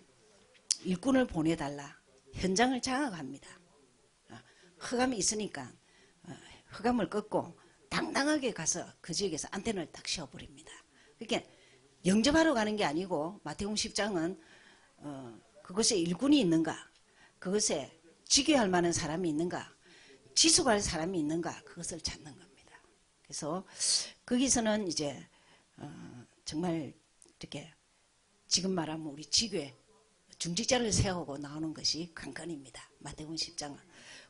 일꾼을 보내달라, 현장을 장악합니다. 흑암이 있으니까 흑암을 꺾고 당당하게 가서 그 지역에서 안테나를 딱 씌워버립니다. 그러니까 영접하러 가는 게 아니고, 마태복음 10장은 그것에 일꾼이 있는가, 그것에 지교할 만한 사람이 있는가, 지속할 사람이 있는가, 그것을 찾는 겁니다. 그래서 거기서는 이제 정말 이렇게 지금 말하면 우리 지교에 중직자를 세우고 나오는 것이 관건입니다. 마태복음 10장은.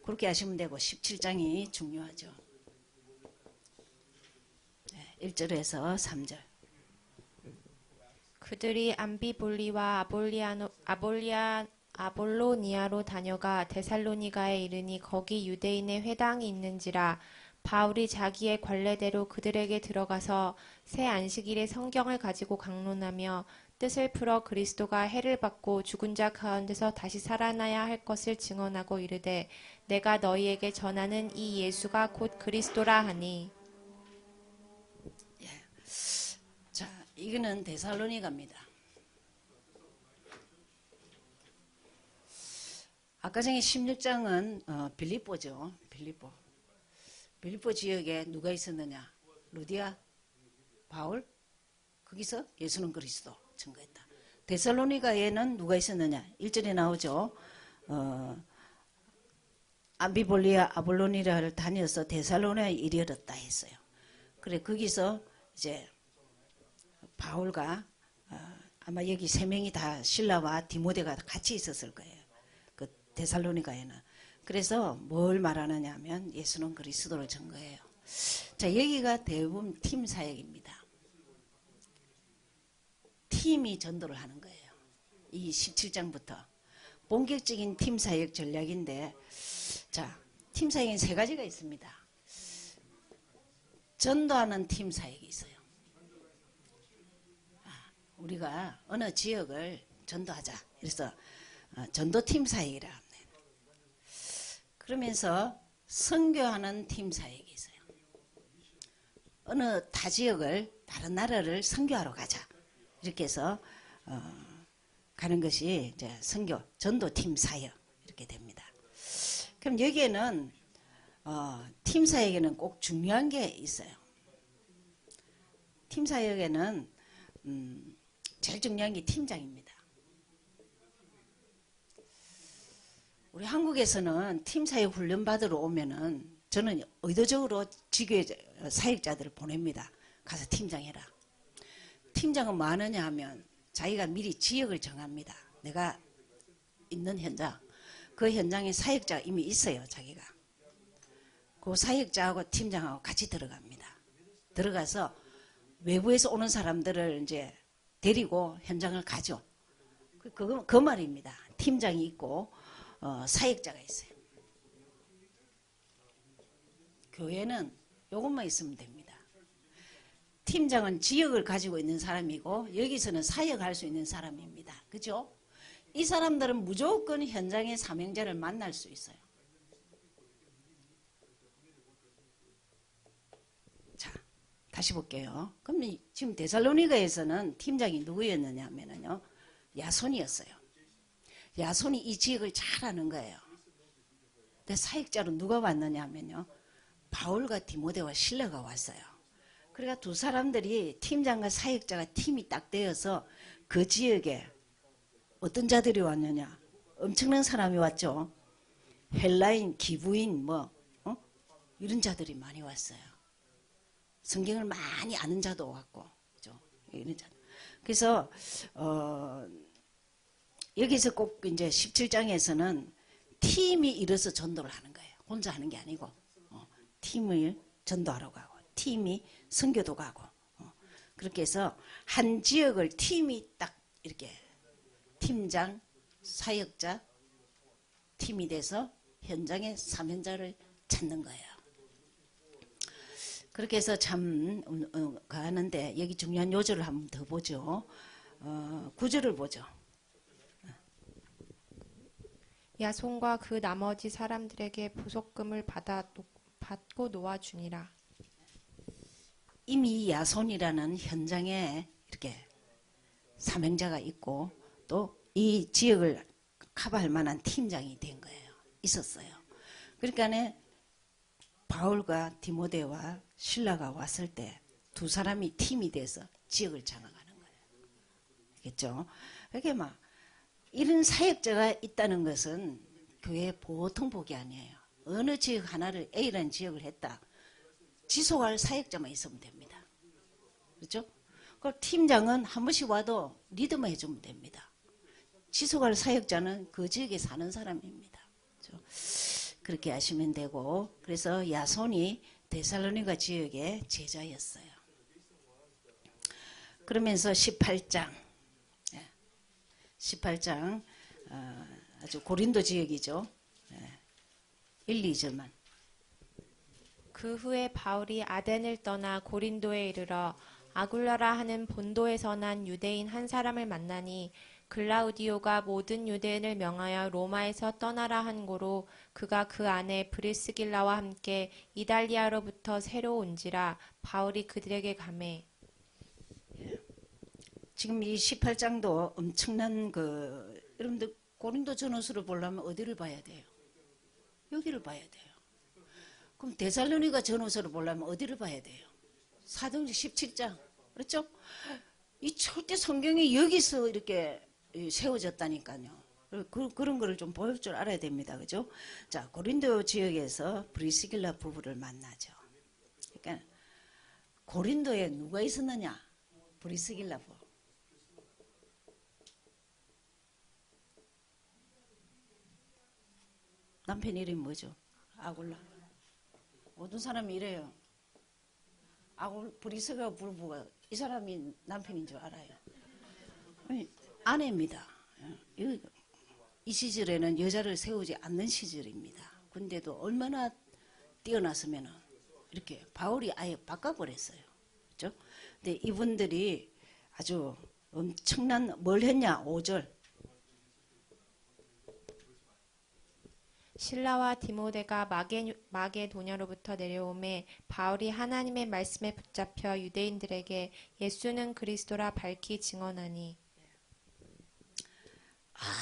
그렇게 하시면 되고, 17장이 중요하죠. 1절에서 3절. 그들이 암비볼리와 아볼로니아로 다녀가 데살로니가에 이르니 거기 유대인의 회당이 있는지라. 바울이 자기의 관례대로 그들에게 들어가서 새 안식일에 성경을 가지고 강론하며 뜻을 풀어 그리스도가 해를 받고 죽은 자 가운데서 다시 살아나야 할 것을 증언하고 이르되 내가 너희에게 전하는 이 예수가 곧 그리스도라 하니. 자, 이거는 데살로니가입니다. 아까 전에 16장은 빌립보죠. 빌립보 지역에 누가 있었느냐? 루디아, 바울, 거기서 예수는 그리스도 증거했다. 데살로니가에는 누가 있었느냐? 1절에 나오죠. 암비볼리아 아볼로니라를 다녀서 데살로니아에 이르렀다 했어요. 그래 거기서 이제 바울과 아마 여기 세 명이 다 실라와 디모데가 같이 있었을 거예요. 그 데살로니가에는. 그래서 뭘 말하느냐 하면 예수는 그리스도를 증거해요. 자, 여기가 대부분 팀 사역입니다. 팀이 전도를 하는 거예요. 이 17장부터 본격적인 팀 사역 전략인데, 자, 팀 사역은 세 가지가 있습니다. 전도하는 팀 사역이 있어요. 우리가 어느 지역을 전도하자. 그래서 전도팀 사역이라 합니다. 그러면서 선교하는 팀 사역이 있어요. 어느 타 지역을, 다른 나라를 선교하러 가자. 이렇게 해서 가는 것이 이제 선교, 전도팀 사역 이렇게 됩니다. 그럼 여기에는 팀 사역에는 꼭 중요한 게 있어요. 팀 사역에는 제일 중요한 게 팀장입니다. 우리 한국에서는 팀 사역 훈련 받으러 오면은 저는 의도적으로 지교회 사역자들을 보냅니다. 가서 팀장 해라. 팀장은 뭐 하느냐 하면 자기가 미리 지역을 정합니다. 내가 있는 현장, 그 현장에 사역자가 이미 있어요. 자기가. 그 사역자하고 팀장하고 같이 들어갑니다. 들어가서 외부에서 오는 사람들을 이제 데리고 현장을 가죠. 그 말입니다. 팀장이 있고 사역자가 있어요. 교회는 이것만 있으면 됩니다. 팀장은 지역을 가지고 있는 사람이고 여기서는 사역할 수 있는 사람입니다. 그죠? 이 사람들은 무조건 현장의 사명자를 만날 수 있어요. 자, 다시 볼게요. 그럼 지금 데살로니가에서는 팀장이 누구였느냐 하면요, 야손이었어요. 야손이 이 지역을 잘 아는 거예요. 근데 사역자로 누가 왔느냐 하면요, 바울과 디모데와 실라가 왔어요. 그러니까 두 사람들이 팀장과 사역자가 팀이 딱 되어서 그 지역에 어떤 자들이 왔느냐, 엄청난 사람이 왔죠. 헬라인, 기부인 이런 자들이 많이 왔어요. 성경을 많이 아는 자도 왔고, 그죠? 이런 자. 그래서 여기서 꼭 이제 17장에서는 팀이 일어서 전도를 하는 거예요. 혼자 하는 게 아니고 팀을 전도하러 가고 팀이 선교도 가고 그렇게 해서 한 지역을 팀이 딱 이렇게 팀장, 사역자, 팀이 돼서 현장의 사명자를 찾는 거예요. 그렇게 해서 참 가는데 여기 중요한 요절을 한번 더 보죠. 9절을 보죠. 야손과 그 나머지 사람들에게 부속금을 받고 놓아주니라. 이미 야손이라는 현장에 이렇게 사명자가 있고 또 이 지역을 커버할 만한 팀장이 된 거예요. 있었어요. 그러니까 바울과 디모데와 실라가 왔을 때 두 사람이 팀이 돼서 지역을 장악하는 거예요. 알겠죠? 그게 막 이런 사역자가 있다는 것은 교회의 보통 복이 아니에요. 어느 지역 하나를 A라는 지역을 했다. 지속할 사역자만 있으면 됩니다. 그렇죠? 그 팀장은 한 번씩 와도 리드만 해주면 됩니다. 지속할 사역자는 그 지역에 사는 사람입니다. 그렇죠? 그렇게 하시면 되고, 그래서 야손이 데살로니가 지역의 제자였어요. 그러면서 18장 아주 고린도 지역이죠. 1, 2절만. 그 후에 바울이 아덴을 떠나 고린도에 이르러 아굴라라 하는 본도에서 난 유대인 한 사람을 만나니 글라우디오가 모든 유대인을 명하여 로마에서 떠나라 한 고로 그가 그 안에 브리스길라와 함께 이달리아로부터 새로 온지라 바울이 그들에게 가매. 지금 이 18장도 엄청난 여러분들 고린도 전후서를 보려면 어디를 봐야 돼요? 여기를 봐야 돼요. 그럼 데살로니가 전후서를 보려면 어디를 봐야 돼요? 사도행전 17장. 그렇죠? 이 절대 성경이 여기서 이렇게 세워졌다니까요. 그런 거를 좀 보일 줄 알아야 됩니다. 그죠? 자, 고린도 지역에서 브리스길라 부부를 만나죠. 그러니까 고린도에 누가 있었느냐? 브리스길라 부부. 남편 이름이 뭐죠? 아굴라. 모든 사람이 이래요. 브리스가 부부가 이 사람이 남편인 줄 알아요. 아내입니다. 이 시절에는 여자를 세우지 않는 시절입니다. 근데도 얼마나 뛰어났으면 이렇게 바울이 아예 바꿔버렸어요. 그렇죠? 근데 이분들이 아주 엄청난 뭘 했냐? 5절. 실라와 디모데가 마게도냐로부터 내려오매 바울이 하나님의 말씀에 붙잡혀 유대인들에게 예수는 그리스도라 밝히 증언하니.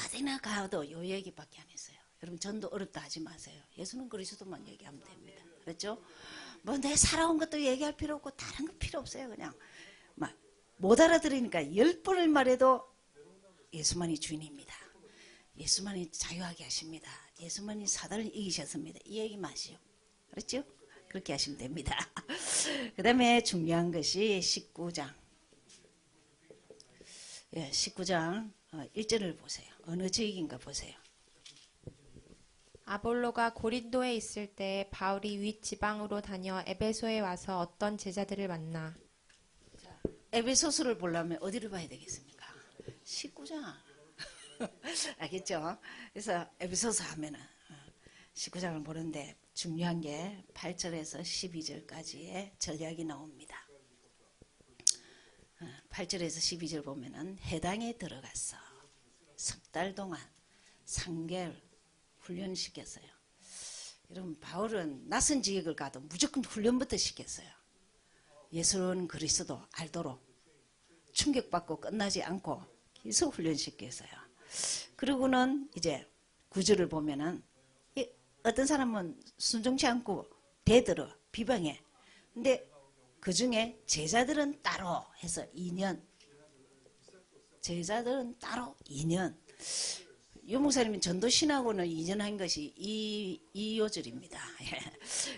어디나 가도 요 얘기밖에 안 했어요. 여러분 전도 어렵다 하지 마세요. 예수는 그리스도만 얘기하면 됩니다. 그렇죠? 뭐 내 살아온 것도 얘기할 필요 없고 다른 거 필요 없어요. 그냥 막 못 알아들으니까 10번을 말해도 예수만이 주인입니다. 예수만이 자유하게 하십니다. 예수만이 사단을 이기셨습니다. 이 얘기만 하시오. 그렇죠? 그렇게 하시면 됩니다. 그 다음에 중요한 것이 19장. 19장 1절을 보세요. 어느 지역인가 보세요. 아볼로가 고린도에 있을 때 바울이 윗 지방으로 다녀 에베소에 와서 어떤 제자들을 만나. 에베소서를 보려면 어디를 봐야 되겠습니까? 19장. 알겠죠? 그래서 에베소서 하면은 19장을 보는데 중요한 게 8절에서 12절까지의 전략이 나옵니다. 8절에서 12절 보면은 해당에 들어가서 석 달 동안 3개월 훈련시켰어요. 여러분 바울은 낯선 지역을 가도 무조건 훈련부터 시켰어요. 예수는 그리스도 알도록 충격받고 끝나지 않고 계속 훈련시켰어요. 그리고는 이제 9절을 보면은 어떤 사람은 순종치 않고 대들어 비방해. 근데 그 중에 제자들은 따로 해서 2년. 제자들은 따로 2년. 유 목사님이 전도신하고는 2년 한 것이 이 요절입니다.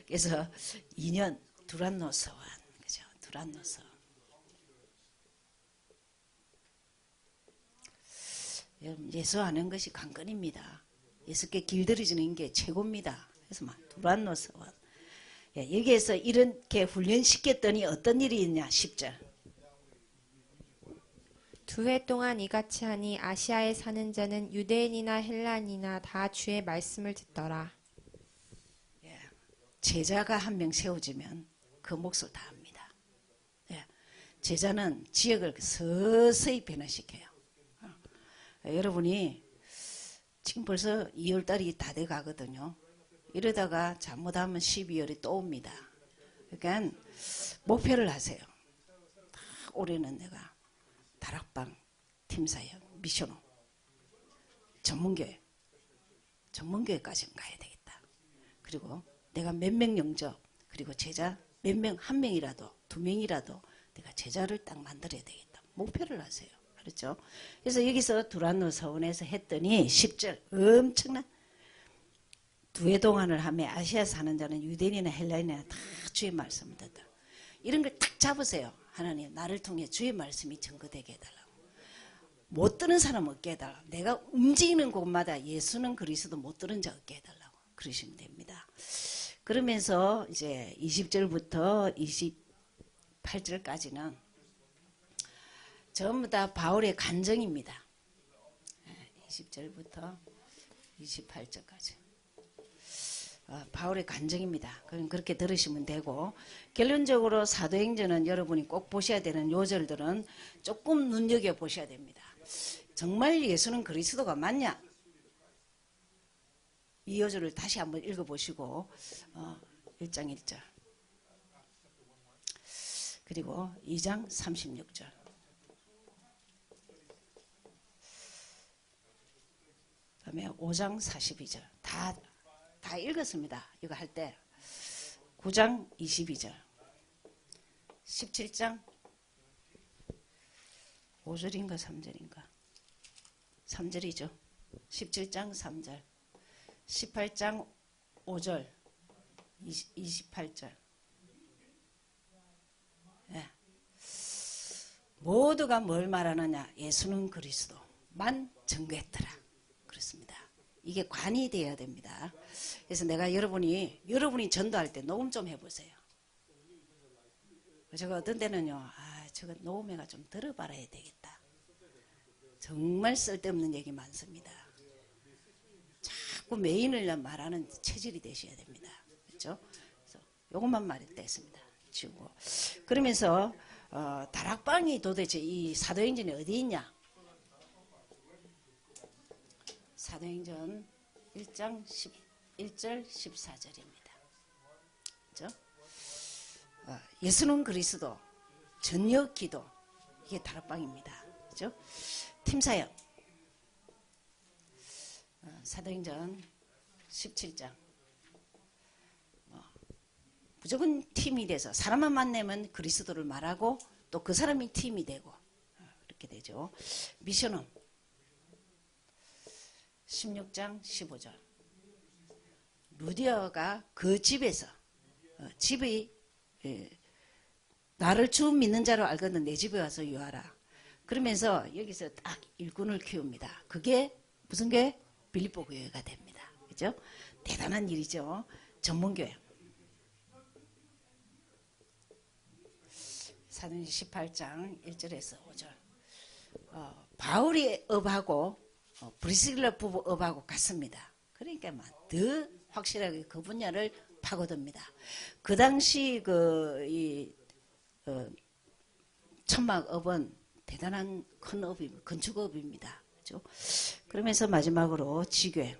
그래서 2년 두란노 서원. 그죠? 두란노 서원. 예수 아는 것이 관건입니다. 예수께 길들여지는 게 최고입니다. 그래서 막 두란노 서원. 여기에서 이렇게 훈련시켰더니 어떤 일이 있냐? 10절. 2해 동안 이같이 하니 아시아에 사는 자는 유대인이나 헬란이나 다 주의 말씀을 듣더라. 제자가 한 명 세워지면 그 몫을 다 합니다. 제자는 지역을 서서히 변화시켜요. 여러분이 지금 벌써 2월달이 다 돼 가거든요. 이러다가 잘못하면 12월이 또 옵니다. 그러니까 목표를 하세요. 올해는 내가 다락방 팀사역 미션호 전문교회까지는 가야 되겠다. 그리고 내가 몇 명 영접 그리고 제자 몇 명 한 명이라도 두 명이라도 내가 제자를 딱 만들어야 되겠다. 목표를 하세요. 그렇죠? 그래서 여기서 두란노 서원에서 했더니 10절 엄청난 2해 동안을 하며 아시아 사는 자는 유대인이나 헬라인이나 다 주의 말씀을 듣다. 이런 걸 딱 잡으세요. 하나님 나를 통해 주의 말씀이 증거되게 해달라고. 못 들은 사람 없게 해달라고. 내가 움직이는 곳마다 예수는 그리스도 못 들은 자 없게 해달라고. 그러시면 됩니다. 그러면서 이제 20절부터 28절까지는 전부 다 바울의 간증입니다. 20절부터 28절까지. 바울의 간증입니다. 그럼 그렇게 들으시면 되고, 결론적으로 사도행전은 여러분이 꼭 보셔야 되는 요절들은 조금 눈여겨보셔야 됩니다. 정말 예수는 그리스도가 맞냐? 이 요절을 다시 한번 읽어보시고 1장 1절 그리고 2장 36절 그 다음에 5장 42절 다 읽었습니다. 이거 할 때 9장 22절 17장 5절인가 3절인가 3절이죠. 17장 3절 18장 5절 28절 예. 모두가 뭘 말하느냐? 예수는 그리스도만 증거했더라. 그렇습니다. 이게 관이 되어야 됩니다. 그래서 내가 여러분이 전도할 때 녹음 좀 해보세요. 제가 어떤 때는요, 저거 녹음해가 좀 들어봐야 되겠다. 정말 쓸데없는 얘기 많습니다. 자꾸 메인을 말하는 체질이 되셔야 됩니다. 그렇죠? 그래서 요것만 말했습니다. 지우고. 그러면서 다락방이 도대체 이 사도행전이 어디 있냐? 사도행전 1장 11절 14절입니다. 그렇죠? 예수는 그리스도 전역 기도 이게 다락방입니다. 그렇죠? 팀사역 사도행전 17장 무조건 팀이 돼서 사람만 만나면 그리스도를 말하고 또 그 사람이 팀이 되고 그렇게 되죠. 미션홈 16장 15절 루디어가 그 집에서 집이 나를 주 믿는 자로 알거든 내 집에 와서 유하라. 그러면서 여기서 딱 일꾼을 키웁니다. 그게 무슨 교회? 빌립보 교회가 됩니다. 그죠? 대단한 일이죠. 전문교회. 사도행전 18장 1절에서 5절. 바울이 업하고 브리스길라 부부 업하고 같습니다. 그러니까 더 확실하게 그 분야를 파고듭니다. 그 당시 천막 업은 대단한 큰 업입니다. 건축업입니다. 그렇죠? 그러면서 마지막으로 지교회.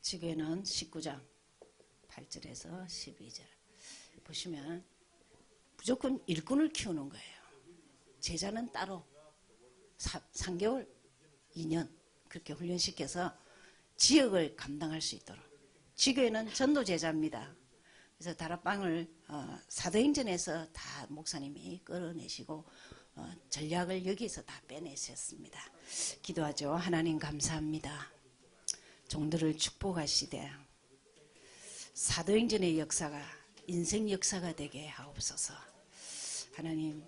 지교회는 19장 8절에서 12절 보시면 무조건 일꾼을 키우는 거예요. 제자는 따로 3개월, 2년 그렇게 훈련시켜서 지역을 감당할 수 있도록. 지교회는 전도제자입니다. 그래서 다락방을 사도행전에서 다 목사님이 끌어내시고 전략을 여기서 다 빼내셨습니다. 기도하죠. 하나님 감사합니다. 종들을 축복하시되 사도행전의 역사가 인생 역사가 되게 하옵소서. 하나님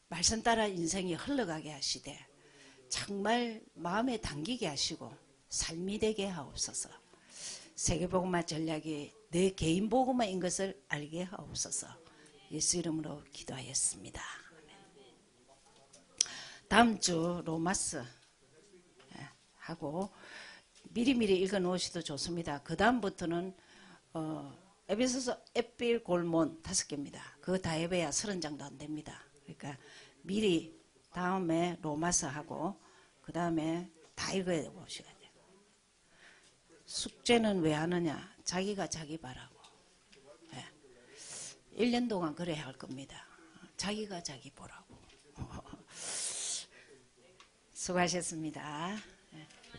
말씀 따라 인생이 흘러가게 하시되 정말 마음에 담기게 하시고 삶이 되게 하옵소서. 세계복음화 전략이 내 개인 복음화인 것을 알게 하옵소서. 예수 이름으로 기도하였습니다. 다음 주 로마스 하고 미리미리 읽어 놓으셔도 좋습니다. 그 다음부터는 에베소서, 에필, 골몬 5개입니다. 그거 다 해봐야 30장도 안 됩니다. 그러니까 미리 다음에 로마서 하고 그 다음에 다 읽어야 보셔야 돼요. 숙제는 왜 하느냐? 자기가 자기 바라고. 1년 동안 그래야 할 겁니다. 자기가 자기 보라고. 수고하셨습니다.